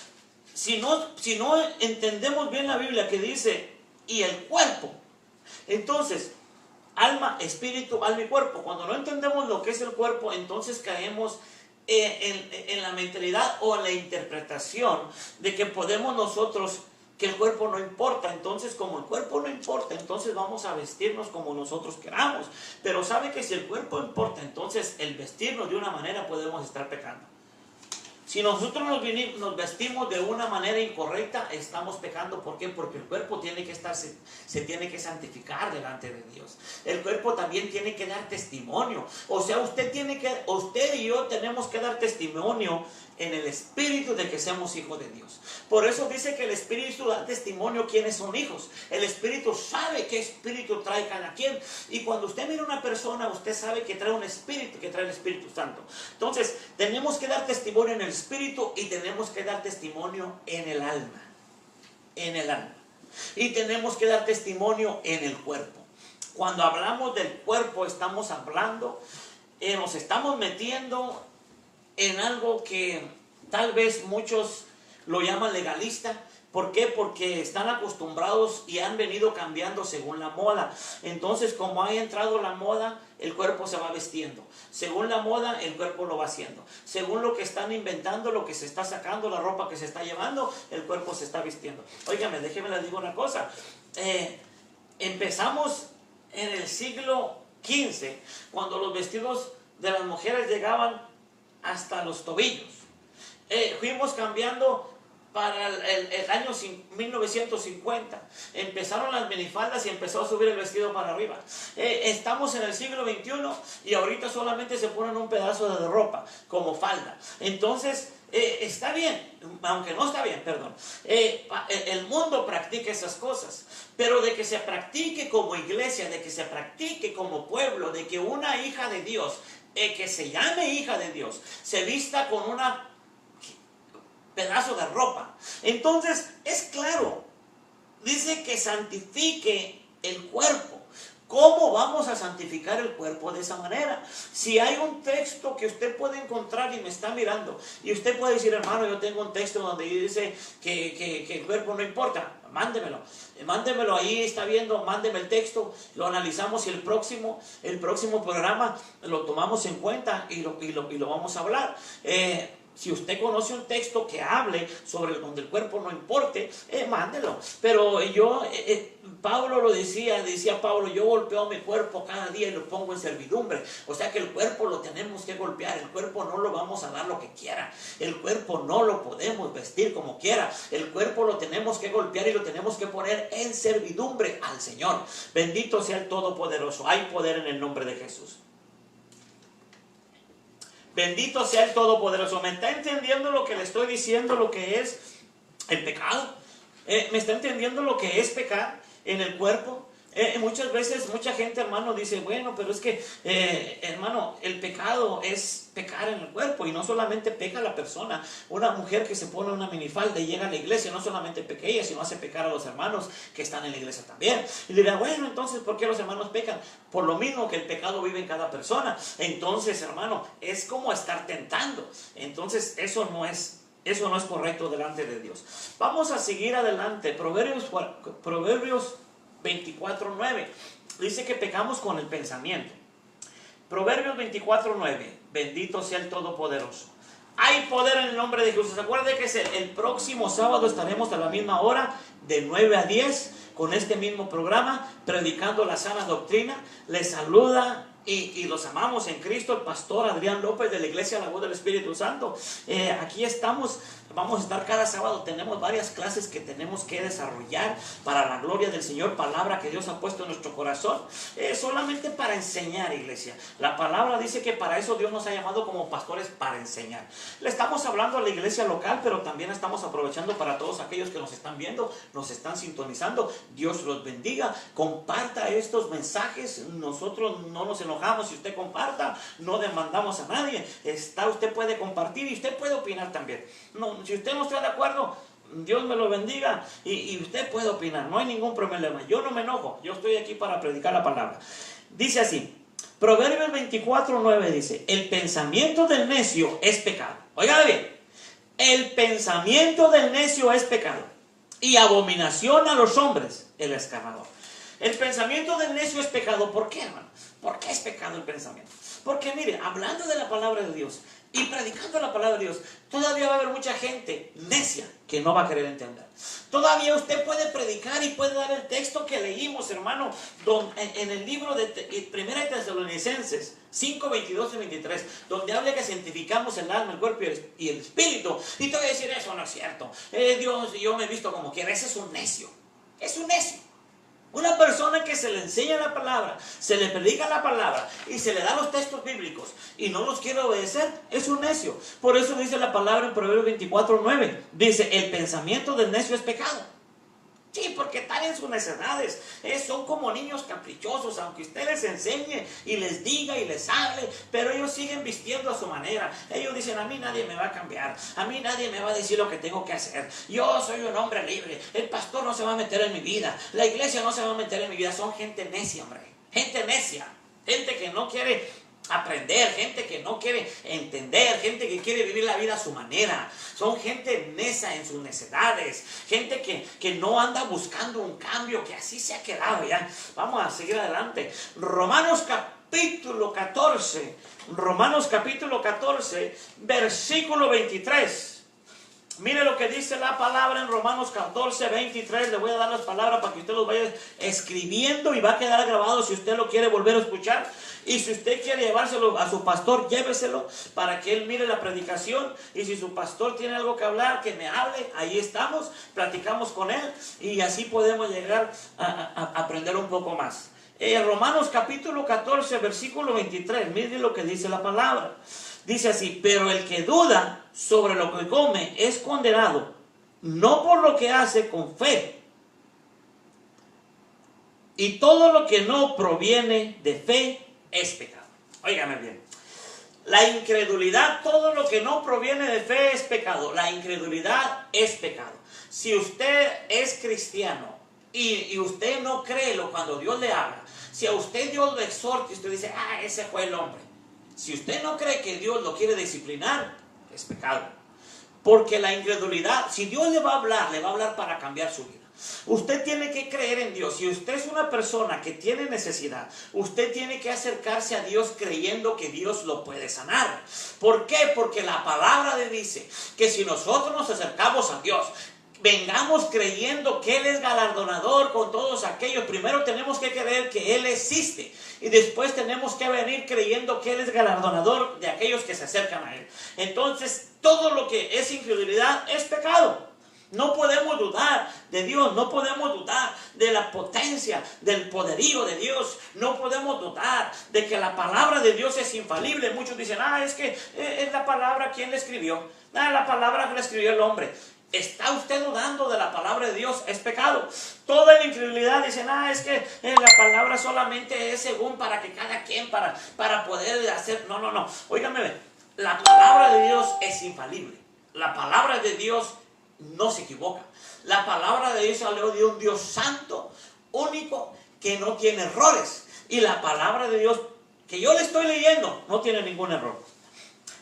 si no entendemos bien la Biblia que dice, y el cuerpo, entonces, alma, espíritu, alma y cuerpo. Cuando no entendemos lo que es el cuerpo, entonces caemos en la mentalidad o en la interpretación de que podemos nosotros, que el cuerpo no importa. Entonces, como el cuerpo no importa, entonces vamos a vestirnos como nosotros queramos. Pero sabe que si el cuerpo importa, entonces el vestirnos de una manera podemos estar pecando. Si nosotros nos vestimos de una manera incorrecta, estamos pecando. ¿Por qué? Porque el cuerpo se tiene que santificar delante de Dios. El cuerpo también tiene que dar testimonio. O sea, usted y yo tenemos que dar testimonio en el espíritu de que seamos hijos de Dios. Por eso dice que el espíritu da testimonio quiénes son hijos. El espíritu sabe qué espíritu trae cada quien. Y cuando usted mira a una persona, usted sabe que trae un espíritu, que trae el Espíritu Santo. Entonces, tenemos que dar testimonio en el espíritu y tenemos que dar testimonio en el alma. En el alma. Y tenemos que dar testimonio en el cuerpo. Cuando hablamos del cuerpo, estamos hablando, nos estamos metiendo en algo que tal vez muchos lo llaman legalista. ¿Por qué? Porque están acostumbrados y han venido cambiando según la moda. Entonces, como ha entrado la moda, el cuerpo se va vistiendo. Según la moda, el cuerpo lo va haciendo. Según lo que están inventando, lo que se está sacando, la ropa que se está llevando, el cuerpo se está vistiendo. Óigame, déjeme les digo una cosa. Empezamos en el siglo XV, cuando los vestidos de las mujeres llegaban hasta los tobillos. Fuimos cambiando para el año 1950. Empezaron las minifaldas y empezó a subir el vestido para arriba. Estamos en el siglo XXI y ahorita solamente se ponen un pedazo de ropa como falda. Entonces, está bien, aunque no está bien, perdón. El mundo practica esas cosas, pero de que se practique como iglesia, de que se practique como pueblo, de que una hija de Dios, que se llame hija de Dios, se vista con una pedazo de ropa. Entonces, es claro, dice que santifique el cuerpo. ¿Cómo vamos a santificar el cuerpo de esa manera? Si hay un texto que usted puede encontrar y me está mirando, y usted puede decir, hermano, yo tengo un texto donde dice que el cuerpo no importa, mándemelo, ahí está viendo, mándeme el texto, lo analizamos y el próximo programa lo tomamos en cuenta y lo vamos a hablar. Si usted conoce un texto que hable sobre donde el cuerpo no importe, mándelo. Pero Pablo lo decía Pablo, yo golpeo mi cuerpo cada día y lo pongo en servidumbre. O sea que el cuerpo lo tenemos que golpear, el cuerpo no lo vamos a dar lo que quiera, el cuerpo no lo podemos vestir como quiera, el cuerpo lo tenemos que golpear y lo tenemos que poner en servidumbre al Señor. Bendito sea el Todopoderoso, hay poder en el nombre de Jesús. Bendito sea el Todopoderoso. ¿Me está entendiendo lo que le estoy diciendo, lo que es el pecado? ¿Me está entendiendo lo que es pecar en el cuerpo? Muchas veces, mucha gente, hermano, dice, bueno, pero es que, hermano, el pecado es pecar en el cuerpo, y no solamente peca la persona. Una mujer que se pone una minifalda y llega a la iglesia, no solamente peca ella, sino hace pecar a los hermanos que están en la iglesia también. Y dirá, bueno, entonces, ¿por qué los hermanos pecan? Por lo mismo que el pecado vive en cada persona. Entonces, hermano, es como estar tentando. Entonces, eso no es correcto delante de Dios. Vamos a seguir adelante. Proverbios 24:9 dice que pecamos con el pensamiento. Proverbios 24:9, bendito sea el Todopoderoso. Hay poder en el nombre de Jesús. Acuérdense que el próximo sábado estaremos a la misma hora, de 9 a 10, con este mismo programa, predicando la sana doctrina. Les saluda y los amamos en Cristo, el pastor Adrián López de la Iglesia La Voz del Espíritu Santo. Aquí estamos. Vamos a estar cada sábado, tenemos varias clases que tenemos que desarrollar para la gloria del Señor, palabra que Dios ha puesto en nuestro corazón, solamente para enseñar, iglesia. La palabra dice que para eso Dios nos ha llamado como pastores, para enseñar. Le estamos hablando a la iglesia local, pero también estamos aprovechando para todos aquellos que nos están viendo, nos están sintonizando. Dios los bendiga, comparta estos mensajes. Nosotros no nos enojamos si usted comparta, no demandamos a nadie. Usted puede compartir y usted puede opinar también. Si usted no está de acuerdo, Dios me lo bendiga y usted puede opinar, no hay ningún problema. Yo no me enojo, yo estoy aquí para predicar la palabra. Dice así, Proverbios 24:9 dice, el pensamiento del necio es pecado. Oiga bien, el pensamiento del necio es pecado y abominación a los hombres el escarnador. El pensamiento del necio es pecado. ¿Por qué, hermano? ¿Por qué es pecado el pensamiento? Porque mire, hablando de la palabra de Dios y predicando la palabra de Dios, todavía va a haber mucha gente necia que no va a querer entender. Todavía usted puede predicar y puede dar el texto que leímos, hermano, en el libro de 1 Tesalonicenses 5, 22 y 23, donde habla que santificamos el alma, el cuerpo y el espíritu. Y te voy a decir, eso no es cierto. Dios, yo me he visto como quiera. Ese es un necio. Es un necio. Una persona que se le enseña la palabra, se le predica la palabra y se le da los textos bíblicos y no los quiere obedecer, es un necio. Por eso dice la palabra en Proverbios 24:9, dice, el pensamiento del necio es pecado. Sí, porque están en sus necedades, son como niños caprichosos, aunque usted les enseñe y les diga y les hable, pero ellos siguen vistiendo a su manera. Ellos dicen, a mí nadie me va a cambiar, a mí nadie me va a decir lo que tengo que hacer, yo soy un hombre libre, el pastor no se va a meter en mi vida, la iglesia no se va a meter en mi vida. Son gente necia, hombre, gente necia, gente que no quiere aprender, gente que no quiere entender, gente que quiere vivir la vida a su manera. Son gente necia en sus necedades, gente que no anda buscando un cambio, que así se ha quedado ya. Vamos a seguir adelante. Romanos capítulo 14, versículo 23. Mire lo que dice la palabra en Romanos 14, 23. Le voy a dar las palabras para que usted los vaya escribiendo y va a quedar grabado si usted lo quiere volver a escuchar. Y si usted quiere llevárselo a su pastor, lléveselo para que él mire la predicación. Y si su pastor tiene algo que hablar, que me hable. Ahí estamos, platicamos con él y así podemos llegar a aprender un poco más. Romanos capítulo 14, versículo 23. Mire lo que dice la palabra. Dice así, pero el que duda sobre lo que come es condenado, no por lo que hace con fe. Y todo lo que no proviene de fe es pecado. Óigame bien. La incredulidad, todo lo que no proviene de fe es pecado. La incredulidad es pecado. Si usted es cristiano y usted no cree cuando Dios le habla, si a usted Dios lo exhorta y usted dice, ese fue el hombre. Si usted no cree que Dios lo quiere disciplinar, es pecado. Porque la incredulidad, si Dios le va a hablar para cambiar su vida. Usted tiene que creer en Dios. Si usted es una persona que tiene necesidad, usted tiene que acercarse a Dios creyendo que Dios lo puede sanar. ¿Por qué? Porque la palabra le dice que si nosotros nos acercamos a Dios, vengamos creyendo que Él es galardonador con todos aquellos. Primero tenemos que creer que Él existe. Y después tenemos que venir creyendo que Él es galardonador de aquellos que se acercan a Él. Entonces, todo lo que es incredulidad es pecado. No podemos dudar de Dios, no podemos dudar de la potencia, del poderío de Dios. No podemos dudar de que la palabra de Dios es infalible. Muchos dicen, es que es la palabra, ¿quién la escribió? La palabra que la escribió el hombre. ¿Está usted dudando de la palabra de Dios? Es pecado. Toda la incredulidad dicen, es que la palabra solamente es según para que cada quien, para poder hacer. No. Óigame, la palabra de Dios es infalible. La palabra de Dios no se equivoca. La palabra de Dios salió de un Dios santo, único, que no tiene errores. Y la palabra de Dios que yo le estoy leyendo no tiene ningún error.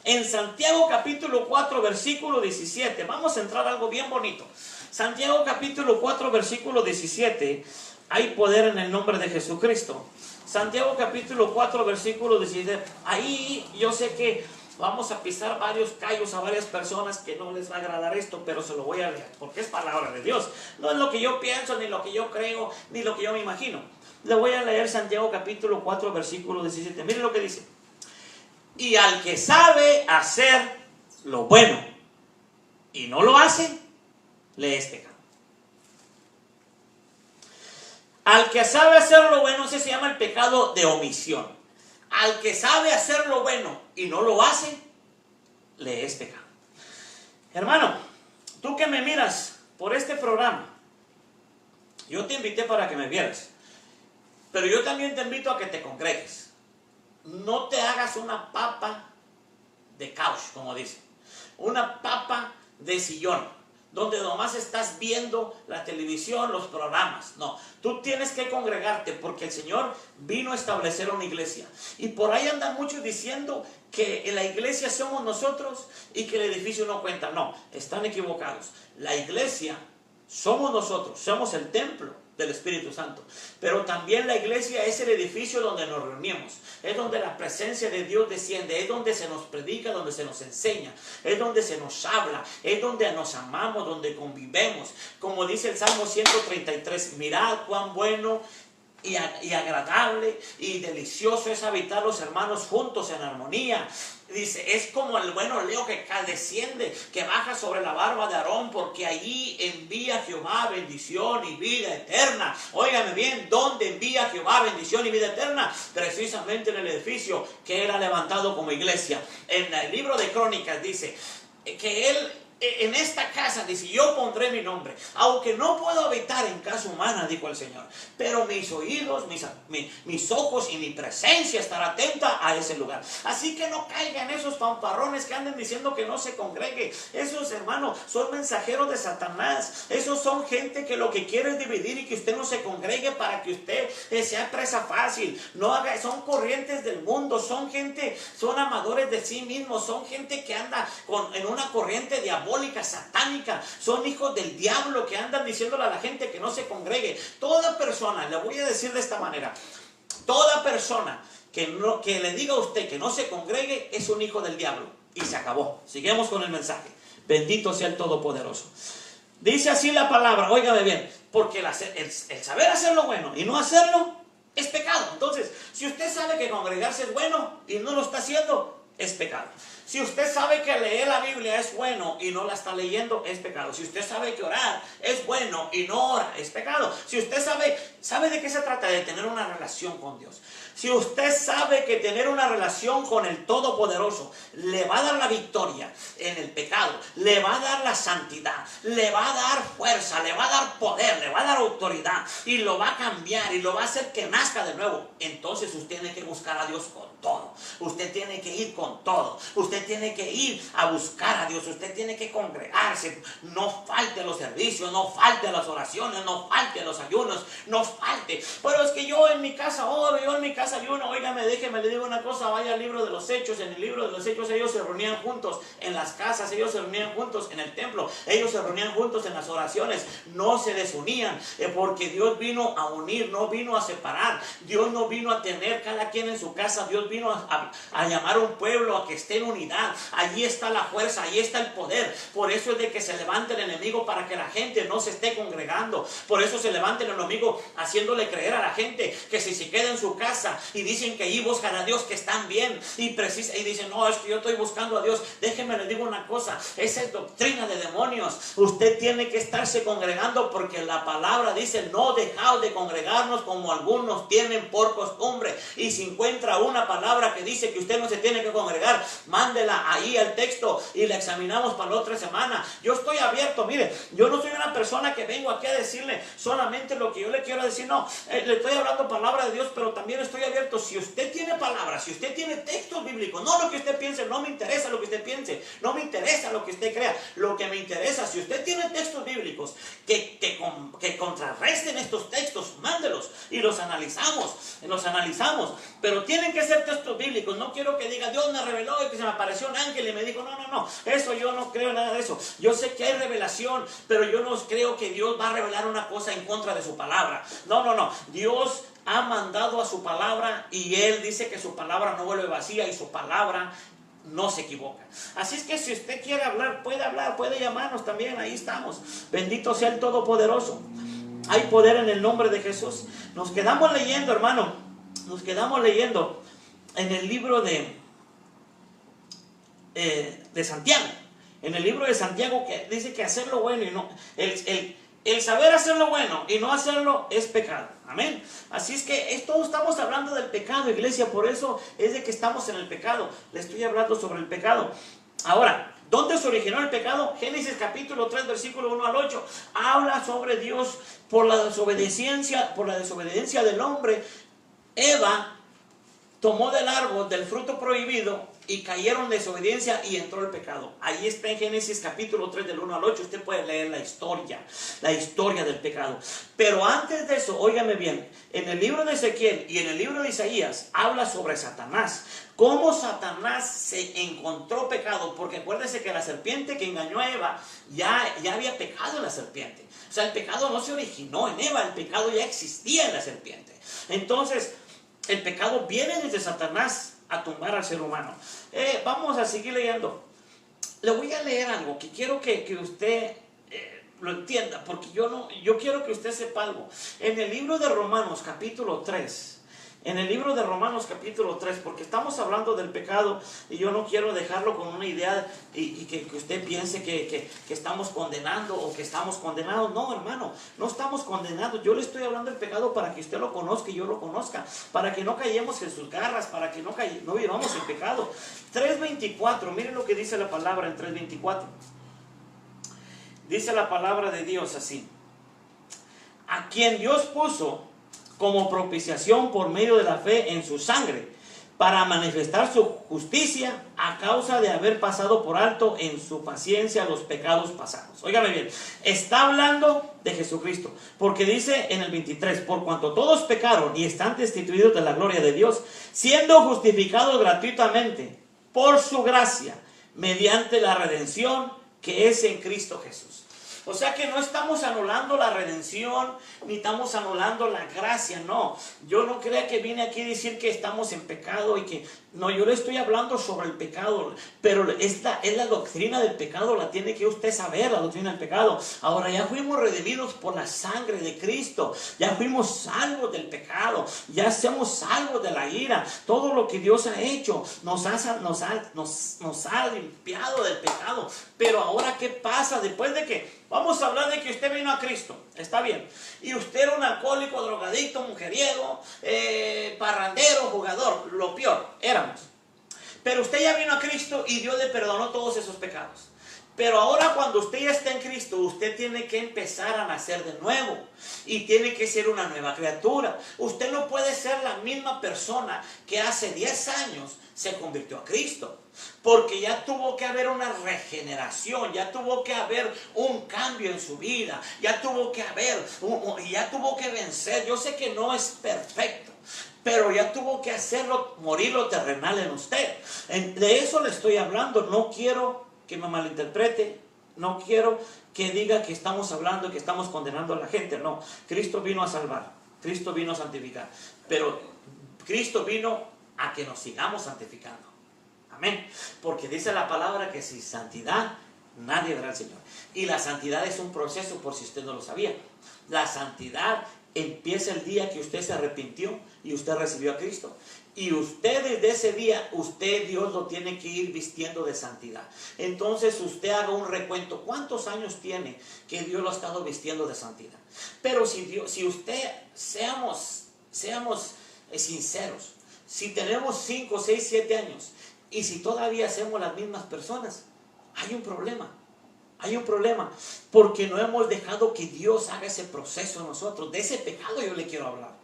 En Santiago capítulo 4 versículo 17, vamos a entrar a algo bien bonito. Santiago capítulo 4 versículo 17, hay poder en el nombre de Jesucristo. Santiago capítulo 4 versículo 17, ahí yo sé que vamos a pisar varios callos a varias personas que no les va a agradar esto, pero se lo voy a leer, porque es palabra de Dios. No es lo que yo pienso, ni lo que yo creo, ni lo que yo me imagino. Le voy a leer Santiago capítulo 4 versículo 17, miren lo que dice. Y al que sabe hacer lo bueno y no lo hace, le es pecado. Al que sabe hacer lo bueno, ese se llama el pecado de omisión. Al que sabe hacer lo bueno y no lo hace, le es pecado. Hermano, tú que me miras por este programa, yo te invité para que me vieras, pero yo también te invito a que te congregues. No te hagas una papa de couch, como dicen. Una papa de sillón, donde nomás estás viendo la televisión, los programas. No, tú tienes que congregarte porque el Señor vino a establecer una iglesia. Y por ahí andan muchos diciendo que en la iglesia somos nosotros y que el edificio no cuenta. No, están equivocados. La iglesia somos nosotros, somos el templo del Espíritu Santo, pero también la iglesia es el edificio donde nos reunimos, es donde la presencia de Dios desciende, es donde se nos predica, donde se nos enseña, es donde se nos habla, es donde nos amamos, donde convivemos, como dice el Salmo 133, mirad cuán bueno y agradable y delicioso es habitar los hermanos juntos en armonía. Dice, es como el buen oleo que desciende, que baja sobre la barba de Aarón, porque allí envía Jehová bendición y vida eterna. Óigame bien, ¿dónde envía Jehová bendición y vida eterna? Precisamente en el edificio que era levantado como iglesia. En el libro de Crónicas dice que él, en esta casa, dice, yo pondré mi nombre, aunque no puedo habitar en casa humana, dijo el Señor, pero mis oídos, mis ojos y mi presencia estará atenta a ese lugar. Así que no caigan esos fanfarrones que anden diciendo que no se congregue. Esos, hermanos, son mensajeros de Satanás. Esos son gente que lo que quiere es dividir y que usted no se congregue para que usted sea presa fácil. No haga, son corrientes del mundo, son gente, son amadores de sí mismos, son gente que anda en una corriente diabólica, satánica, son hijos del diablo que andan diciéndole a la gente que no se congregue. Toda persona, le voy a decir de esta manera, toda persona que le diga a usted que no se congregue es un hijo del diablo, y se acabó. Sigamos con el mensaje. Bendito sea el Todopoderoso. Dice así la palabra, óigame bien, porque el saber hacer lo bueno y no hacerlo es pecado. Entonces, si usted sabe que congregarse es bueno y no lo está haciendo, es pecado. Si usted sabe que leer la Biblia es bueno y no la está leyendo, es pecado. Si usted sabe que orar es bueno y no ora, es pecado. Si usted sabe de qué se trata, de tener una relación con Dios. Si usted sabe que tener una relación con el Todopoderoso le va a dar la victoria en el pecado, le va a dar la santidad, le va a dar fuerza, le va a dar poder, le va a dar autoridad y lo va a cambiar y lo va a hacer que nazca de nuevo, entonces usted tiene que buscar a Dios con todo. Usted tiene que ir con todo. Usted usted tiene que ir a buscar a Dios, usted tiene que congregarse, no falte a los servicios, no falte a las oraciones, no falte a los ayunos, no falte. Pero es que yo en mi casa oro, yo en mi casa ayuno. Óigame, déjeme, le digo una cosa, vaya al libro de los Hechos. En el libro de los Hechos ellos se reunían juntos en las casas, ellos se reunían juntos en el templo, ellos se reunían juntos en las oraciones, no se desunían, porque Dios vino a unir, no vino a separar. Dios no vino a tener cada quien en su casa, Dios vino a llamar a un pueblo a que esté en unidad. Allí está la fuerza, allí está el poder. Por eso es de que se levanta el enemigo, para que la gente no se esté congregando. Por eso se levanta el enemigo haciéndole creer a la gente que si se queda en su casa y dicen que allí buscan a Dios, que están bien, y dicen, no, es que yo estoy buscando a Dios. Déjenme les digo una cosa, esa es doctrina de demonios. Usted tiene que estarse congregando, porque la palabra dice, no dejaos de congregarnos como algunos tienen por costumbre. Y si encuentra una palabra que dice que usted no se tiene que congregar, mándela ahí al texto y la examinamos para la otra semana. Yo estoy abierto, mire, yo no soy una persona que vengo aquí a decirle solamente lo que yo le quiero decir, no, le estoy hablando palabra de Dios, pero también estoy abierto. Si usted tiene palabras, si usted tiene textos bíblicos, no lo que usted piense, no me interesa lo que usted piense, no me interesa lo que usted crea, lo que me interesa, si usted tiene textos bíblicos que contrarresten estos textos, mándelos y los analizamos, pero tienen que ser textos bíblicos. No quiero que diga, Dios me reveló y que se me apareció un ángel y me dijo, no, eso yo no creo nada de eso. Yo sé que hay revelación, pero yo no creo que Dios va a revelar una cosa en contra de su palabra. No, Dios ha mandado a su palabra y Él dice que su palabra no vuelve vacía y su palabra no se equivoca. Así es que si usted quiere hablar, puede llamarnos también, ahí estamos. Bendito sea el Todopoderoso. Hay poder en el nombre de Jesús. Nos quedamos leyendo, hermano, en el libro de Santiago. En el libro de Santiago, que dice que hacer lo bueno y no, el saber hacer lo bueno y no hacerlo es pecado. Amén. Así es que todos estamos hablando del pecado, iglesia. Por eso es de que estamos en el pecado. Le estoy hablando sobre el pecado. Ahora, ¿dónde se originó el pecado? Génesis capítulo 3, versículo 1 al 8. Habla sobre Dios por la desobediencia del hombre. Eva tomó del árbol del fruto prohibido y cayeron en desobediencia y entró el pecado. Ahí está en Génesis capítulo 3 del 1 al 8. Usted puede leer la historia del pecado. Pero antes de eso, óigame bien, en el libro de Ezequiel y en el libro de Isaías habla sobre Satanás. Cómo Satanás se encontró pecado, porque acuérdese que la serpiente que engañó a Eva ya había pecado en la serpiente. O sea, el pecado no se originó en Eva, el pecado ya existía en la serpiente. Entonces, el pecado viene desde Satanás a tumbar al ser humano. Vamos a seguir leyendo. Le voy a leer algo que quiero que usted lo entienda, porque yo quiero que usted sepa algo. En el libro de Romanos capítulo 3, porque estamos hablando del pecado y yo no quiero dejarlo con una idea y que usted piense que estamos condenando o que estamos condenados. No, hermano, no estamos condenados. Yo le estoy hablando del pecado para que usted lo conozca y yo lo conozca, para que no cayamos en sus garras, para que no vivamos en pecado. 3:24, miren lo que dice la palabra en 3:24. Dice la palabra de Dios así: a quien Dios puso como propiciación por medio de la fe en su sangre, para manifestar su justicia a causa de haber pasado por alto en su paciencia los pecados pasados. Óigame bien, está hablando de Jesucristo, porque dice en el 23, por cuanto todos pecaron y están destituidos de la gloria de Dios, siendo justificados gratuitamente por su gracia, mediante la redención que es en Cristo Jesús. O sea que no estamos anulando la redención, ni estamos anulando la gracia, no. Yo no creo que vine aquí a decir que estamos en pecado y que... No, yo le estoy hablando sobre el pecado, pero esta es la doctrina del pecado, la tiene que usted saber, la doctrina del pecado. Ahora ya fuimos redimidos por la sangre de Cristo, ya fuimos salvos del pecado, ya somos salvos de la ira. Todo lo que Dios ha hecho nos ha limpiado del pecado. Pero ahora, ¿qué pasa después de que... Vamos a hablar de que usted vino a Cristo, está bien, y usted era un alcohólico, drogadicto, mujeriego, parrandero, jugador, lo peor, éramos. Pero usted ya vino a Cristo y Dios le perdonó todos esos pecados. Pero ahora cuando usted ya está en Cristo, usted tiene que empezar a nacer de nuevo y tiene que ser una nueva criatura. Usted no puede ser la misma persona que hace 10 años se convirtió a Cristo, porque ya tuvo que haber una regeneración, ya tuvo que haber un cambio en su vida, ya tuvo que vencer. Yo sé que no es perfecto, pero ya tuvo que hacerlo, morir lo terrenal en usted. De eso le estoy hablando. No quiero que me malinterprete, no quiero que diga que estamos hablando, que estamos condenando a la gente. No, Cristo vino a salvar, Cristo vino a santificar, pero Cristo vino a que nos sigamos santificando. Amén. Porque dice la palabra que sin santidad nadie verá al Señor. Y la santidad es un proceso, por si usted no lo sabía. La santidad empieza el día que usted se arrepintió y usted recibió a Cristo. Y usted desde ese día, Dios lo tiene que ir vistiendo de santidad. Entonces usted haga un recuento. ¿Cuántos años tiene que Dios lo ha estado vistiendo de santidad? Pero si usted, seamos sinceros, si tenemos 5, 6, 7 años y si todavía hacemos las mismas personas, hay un problema. Hay un problema porque no hemos dejado que Dios haga ese proceso en nosotros. De ese pecado yo le quiero hablar.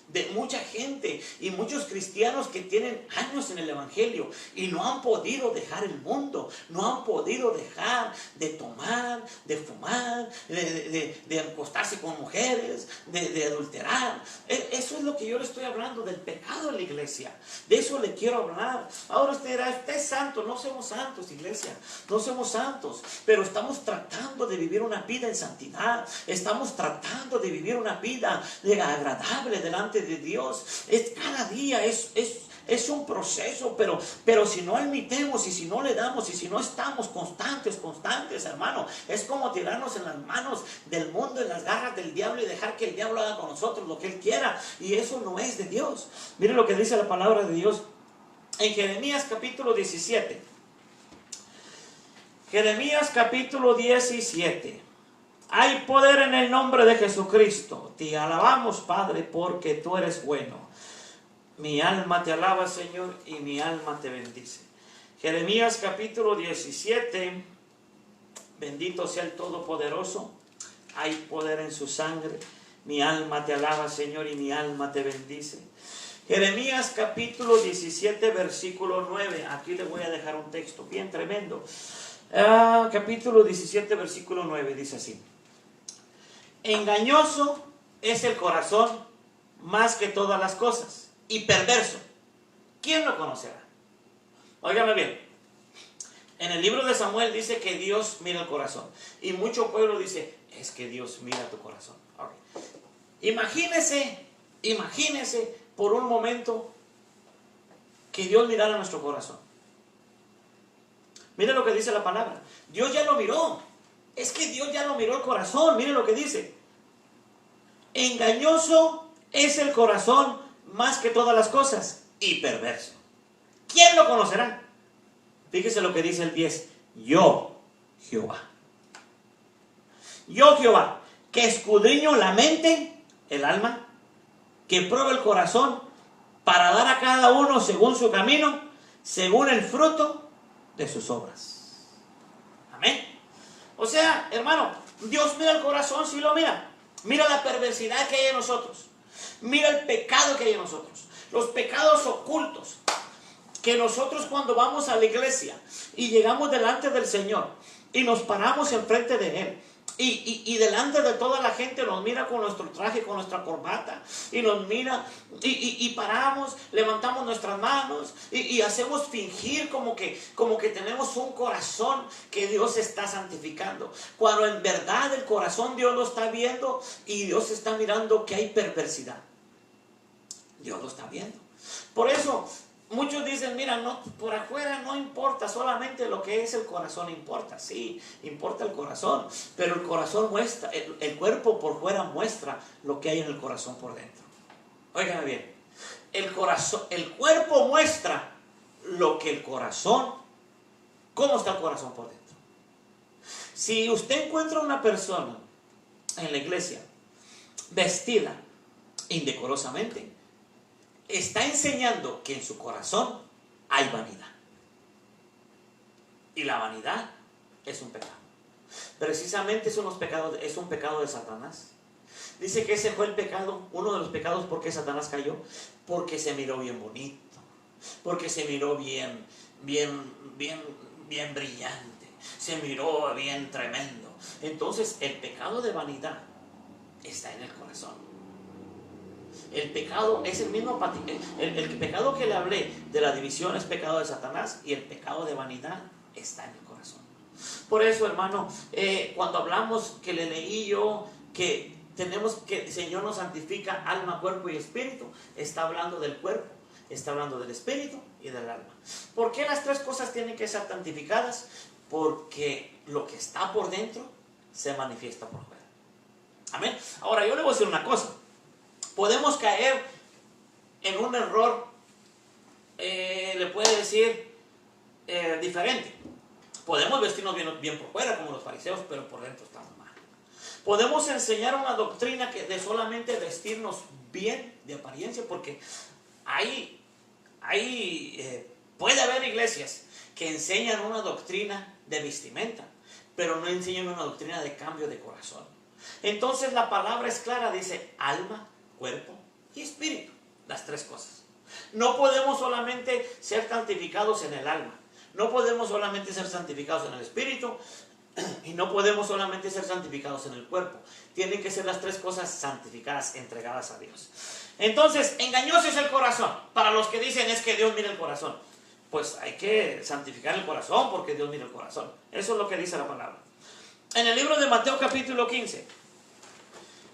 De mucha gente y muchos cristianos que tienen años en el evangelio y no han podido dejar el mundo, no han podido dejar de tomar, de fumar, de acostarse con mujeres, de adulterar. Eso es lo que yo le estoy hablando, del pecado en la iglesia. De eso le quiero hablar. Ahora usted dirá, usted es santo. No somos santos, iglesia, no somos santos, pero estamos tratando de vivir una vida en santidad. Estamos tratando de vivir una vida agradable delante de Dios. Cada día es un proceso, pero si no admitemos y si no le damos y si no estamos constantes, hermano, es como tirarnos en las manos del mundo, en las garras del diablo y dejar que el diablo haga con nosotros lo que él quiera, y eso no es de Dios. Mire lo que dice la palabra de Dios en Jeremías capítulo 17. Jeremías capítulo 17. Hay poder en el nombre de Jesucristo. Te alabamos, Padre, porque tú eres bueno. Mi alma te alaba, Señor, y mi alma te bendice. Jeremías capítulo 17. Bendito sea el Todopoderoso. Hay poder en su sangre. Mi alma te alaba, Señor, y mi alma te bendice. Jeremías capítulo 17, versículo 9. Aquí le voy a dejar un texto bien tremendo. Capítulo 17, versículo 9. Dice así: engañoso es el corazón más que todas las cosas, y perverso. ¿Quién lo conocerá? Óigame bien. En el libro de Samuel dice que Dios mira el corazón. Y mucho pueblo dice, es que Dios mira tu corazón. Okay. Imagínese por un momento que Dios mirara nuestro corazón. Mire lo que dice la palabra. Dios ya lo miró. Es que Dios ya lo miró el corazón. Mire lo que dice. Engañoso es el corazón más que todas las cosas y perverso. ¿Quién lo conocerá? Fíjese lo que dice el 10. Yo, Jehová. Yo, Jehová, que escudriño la mente, el alma, que pruebo el corazón para dar a cada uno según su camino, según el fruto de sus obras. Amén. O sea, hermano, Dios mira el corazón, sí lo mira. Mira la perversidad que hay en nosotros. Mira el pecado que hay en nosotros. Los pecados ocultos. Que nosotros cuando vamos a la iglesia y llegamos delante del Señor y nos paramos enfrente de Él. Y delante de toda la gente nos mira con nuestro traje, con nuestra corbata, y nos mira y paramos, levantamos nuestras manos y hacemos fingir como que tenemos un corazón que Dios está santificando, cuando en verdad el corazón Dios lo está viendo y Dios está mirando que hay perversidad. Dios lo está viendo. Por eso muchos dicen, mira, no, por afuera no importa, solamente lo que es el corazón importa. Sí, importa el corazón, pero el corazón muestra, el cuerpo por fuera muestra lo que hay en el corazón por dentro. Óigame bien, el cuerpo muestra lo que el corazón, cómo está el corazón por dentro. Si usted encuentra una persona en la iglesia vestida indecorosamente, está enseñando que en su corazón hay vanidad. Y la vanidad es un pecado. Precisamente es un pecado de Satanás. Dice que ese fue el pecado, uno de los pecados por qué Satanás cayó, porque se miró bien bonito, porque se miró bien brillante, se miró bien tremendo. Entonces el pecado de vanidad está en el corazón. El pecado es el mismo, el pecado que le hablé de la división es pecado de Satanás, y el pecado de vanidad está en el corazón. Por eso, hermano, cuando hablamos, que le leí yo, que tenemos que el Señor nos santifica alma, cuerpo y espíritu, está hablando del cuerpo, está hablando del espíritu y del alma. ¿Por qué las tres cosas tienen que ser santificadas? Porque lo que está por dentro se manifiesta por fuera. Amén. Ahora yo le voy a decir una cosa. Podemos caer en un error, le puede decir, diferente. Podemos vestirnos bien por fuera como los fariseos, pero por dentro estamos mal. Podemos enseñar una doctrina de solamente vestirnos bien de apariencia, porque puede haber iglesias que enseñan una doctrina de vestimenta, pero no enseñan una doctrina de cambio de corazón. Entonces la palabra es clara, dice alma, cuerpo y espíritu, las tres cosas. No podemos solamente ser santificados en el alma, no podemos solamente ser santificados en el espíritu, y no podemos solamente ser santificados en el cuerpo. Tienen que ser las tres cosas santificadas, entregadas a Dios. Entonces, engañoso es el corazón. Para los que dicen es que Dios mira el corazón, pues hay que santificar el corazón, porque Dios mira el corazón. Eso es lo que dice la palabra. En el libro de Mateo capítulo 15,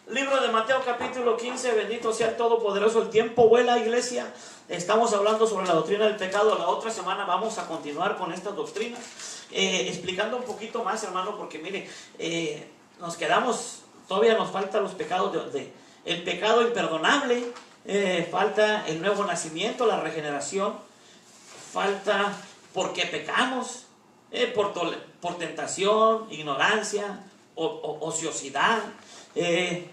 libro de Mateo capítulo 15, bendito sea el Todopoderoso. El tiempo vuela, iglesia. Estamos hablando sobre la doctrina del pecado. La otra semana vamos a continuar con estas doctrinas, explicando un poquito más, hermano, porque mire, nos quedamos, todavía nos faltan los pecados el pecado imperdonable, falta el nuevo nacimiento, la regeneración, falta por qué pecamos, por tentación, ignorancia, ociosidad. ¿Qué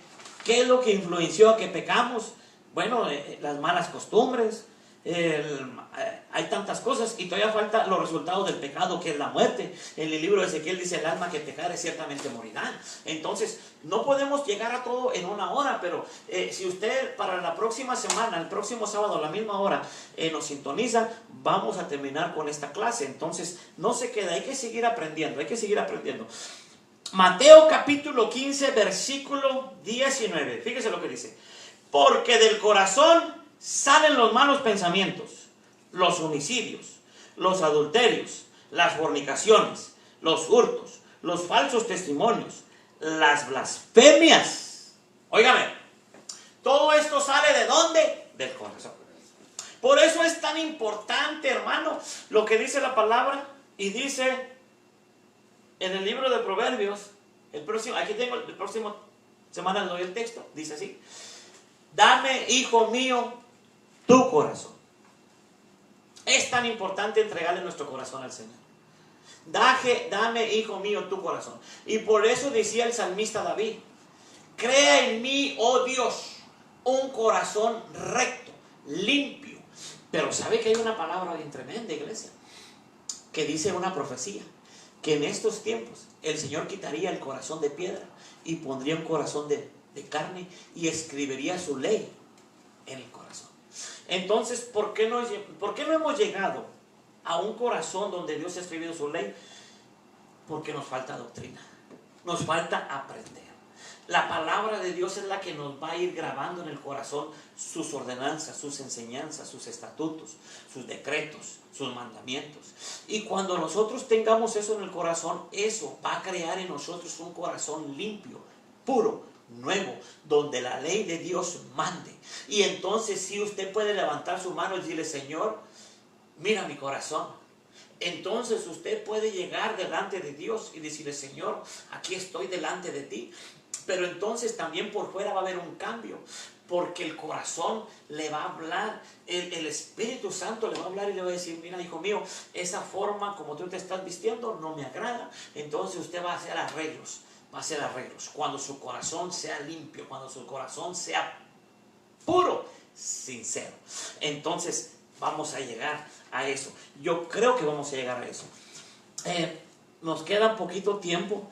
es lo que influenció a que pecamos? Bueno, las malas costumbres, hay tantas cosas, y todavía falta los resultados del pecado, que es la muerte. En el libro de Ezequiel dice: el alma que pecare ciertamente morirá. Entonces no podemos llegar a todo en una hora, pero si usted para la próxima semana, el próximo sábado a la misma hora, nos sintoniza, vamos a terminar con esta clase. Entonces no se queda, hay que seguir aprendiendo, hay que seguir aprendiendo. Mateo capítulo 15 versículo 19, fíjese lo que dice: porque del corazón salen los malos pensamientos, los homicidios, los adulterios, las fornicaciones, los hurtos, los falsos testimonios, las blasfemias. Óigame, todo esto sale ¿de dónde? Del corazón. Por eso es tan importante, hermano, lo que dice la palabra. Y dice en el libro de Proverbios, aquí tengo el próximo semana le doy el texto, dice así: dame, hijo mío, tu corazón. Es tan importante entregarle nuestro corazón al Señor. Dame, hijo mío, tu corazón. Y por eso decía el salmista David: crea en mí, oh Dios, un corazón recto, limpio. Pero ¿sabe que hay una palabra bien tremenda, iglesia? Que dice una profecía, que en estos tiempos el Señor quitaría el corazón de piedra y pondría un corazón de carne, y escribiría su ley en el corazón. Entonces, ¿por qué no hemos llegado a un corazón donde Dios ha escribido su ley? Porque nos falta doctrina, nos falta aprender. La palabra de Dios es la que nos va a ir grabando en el corazón sus ordenanzas, sus enseñanzas, sus estatutos, sus decretos, sus mandamientos. Y cuando nosotros tengamos eso en el corazón, eso va a crear en nosotros un corazón limpio, puro, nuevo, donde la ley de Dios mande. Y entonces sí, usted puede levantar su mano y decirle: Señor, mira mi corazón. Entonces usted puede llegar delante de Dios y decirle: Señor, aquí estoy delante de ti. Pero entonces también por fuera va a haber un cambio, porque el corazón le va a hablar, el Espíritu Santo le va a hablar y le va a decir: mira, hijo mío, esa forma como tú te estás vistiendo no me agrada. Entonces usted va a hacer arreglos, cuando su corazón sea limpio, cuando su corazón sea puro, sincero. Entonces vamos a llegar a eso. Yo creo que vamos a llegar a eso. nos queda poquito tiempo.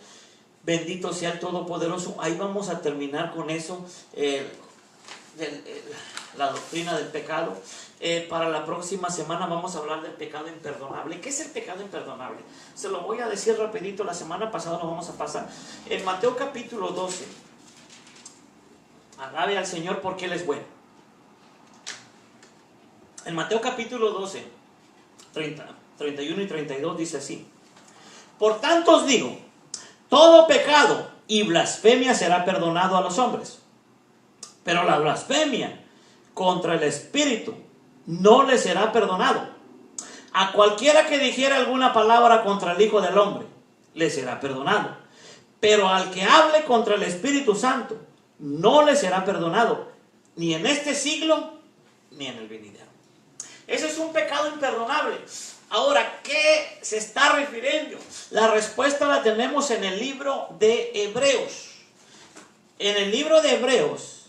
Bendito sea el Todopoderoso. Ahí vamos a terminar con eso, la doctrina del pecado. Para la próxima semana vamos a hablar del pecado imperdonable. ¿Qué es el pecado imperdonable? Se lo voy a decir rapidito. La semana pasada lo vamos a pasar. En Mateo capítulo 12. Alabe al Señor porque Él es bueno. En Mateo capítulo 12, 31 y 32 dice así: por tanto os digo, todo pecado y blasfemia será perdonado a los hombres, pero la blasfemia contra el Espíritu no le será perdonado. A cualquiera que dijere alguna palabra contra el Hijo del Hombre, le será perdonado, pero al que hable contra el Espíritu Santo, no le será perdonado, ni en este siglo, ni en el venidero. Ese es un pecado imperdonable. Ahora, ¿qué se está refiriendo? La respuesta la tenemos en el libro de Hebreos. En el libro de Hebreos,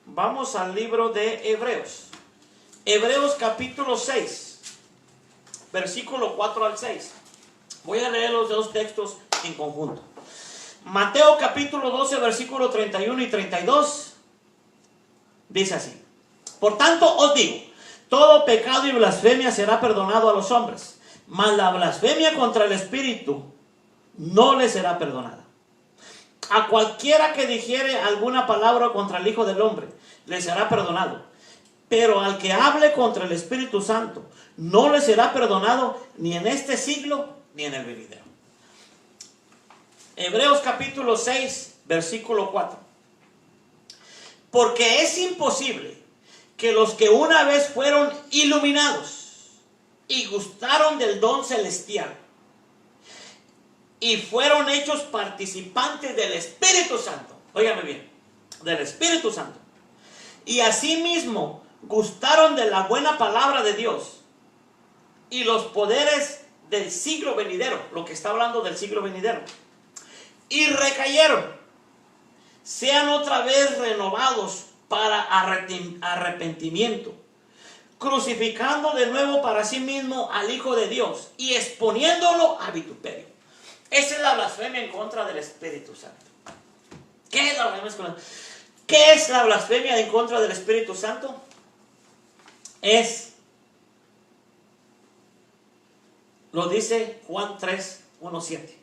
vamos al libro de Hebreos. Hebreos capítulo 6, versículo 4 al 6. Voy a leer los dos textos en conjunto. Mateo capítulo 12, versículo 31 y 32. Dice así: por tanto os digo, todo pecado y blasfemia será perdonado a los hombres, mas la blasfemia contra el Espíritu no le será perdonada. A cualquiera que dijere alguna palabra contra el Hijo del Hombre, le será perdonado, pero al que hable contra el Espíritu Santo, no le será perdonado ni en este siglo, ni en el venidero. Hebreos capítulo 6, versículo 4. Porque es imposible que los que una vez fueron iluminados y gustaron del don celestial y fueron hechos participantes del Espíritu Santo, óigame bien, del Espíritu Santo, y asimismo gustaron de la buena palabra de Dios y los poderes del siglo venidero, lo que está hablando del siglo venidero, y recayeron, sean otra vez renovados para arrepentimiento, crucificando de nuevo para sí mismo al Hijo de Dios y exponiéndolo a vituperio. Esa es la blasfemia en contra del Espíritu Santo. ¿Qué es la blasfemia? ¿Qué es la blasfemia en contra del Espíritu Santo? Lo dice Juan 3, 1, 7.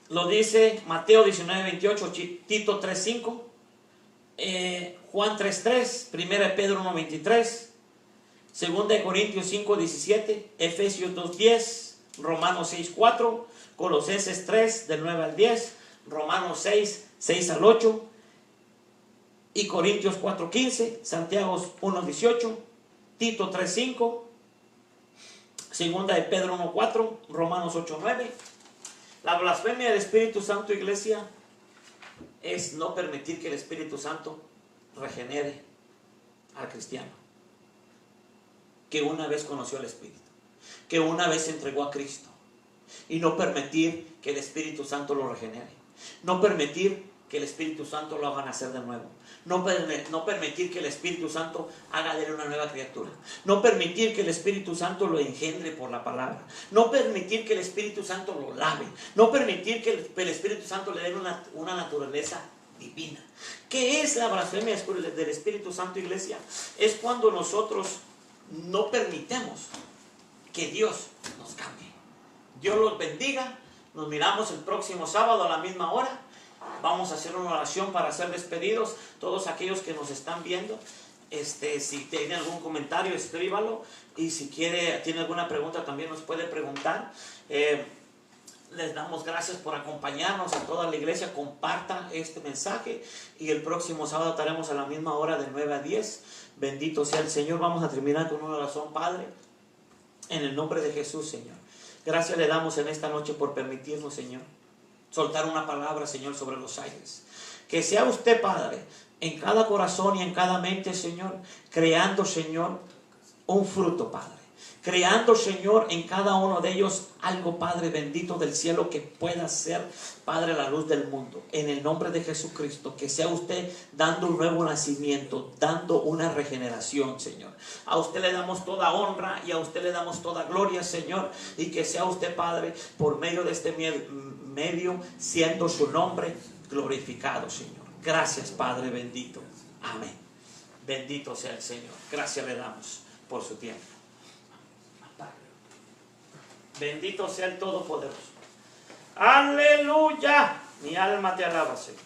Lo dice Mateo 19, 28, Tito 3, 5. Juan 3:3, 1 Pedro 1:23, 2 Corintios 5:17, Efesios 2:10, Romanos 6:4, Colosenses 3 del 9 al 10, Romanos 6 al 8 y Corintios 4:15, Santiago 1:18, Tito 3:5, 2 de Pedro 1:4, Romanos 8:9. La blasfemia del Espíritu Santo, iglesia, es no permitir que el Espíritu Santo regenere al cristiano, que una vez conoció al Espíritu, que una vez se entregó a Cristo, y no permitir que el Espíritu Santo lo regenere, no permitir que el Espíritu Santo lo haga nacer de nuevo, no permitir que el Espíritu Santo haga de él una nueva criatura, no permitir que el Espíritu Santo lo engendre por la palabra, no permitir que el Espíritu Santo lo lave, no permitir que el Espíritu Santo le dé una naturaleza divina. ¿Qué es la blasfemia del Espíritu Santo, iglesia? Es cuando nosotros no permitemos que Dios nos cambie. Dios los bendiga. Nos miramos el próximo sábado a la misma hora. Vamos a hacer una oración para ser despedidos. Todos aquellos que nos están viendo, si tiene algún comentario, escríbalo. Y si tiene alguna pregunta, también nos puede preguntar. Les damos gracias por acompañarnos a toda la iglesia. Comparta este mensaje y el próximo sábado estaremos a la misma hora de 9 a 10. Bendito sea el Señor. Vamos a terminar con una oración, Padre, en el nombre de Jesús, Señor. Gracias le damos en esta noche por permitirnos, Señor, soltar una palabra, Señor, sobre los aires. Que sea usted, Padre, en cada corazón y en cada mente, Señor, creando, Señor, un fruto, Padre. creando, Señor, en cada uno de ellos algo, Padre bendito del cielo, que pueda ser, Padre, la luz del mundo. En el nombre de Jesucristo, que sea usted dando un nuevo nacimiento, dando una regeneración, Señor. A usted le damos toda honra y a usted le damos toda gloria, Señor, y que sea usted, Padre, por medio de este medio, siendo su nombre glorificado, Señor. Gracias, Padre bendito. Amén. Bendito sea el Señor. Gracias le damos por su tiempo. Bendito sea el Todopoderoso. Aleluya. Mi alma te alaba, Señor.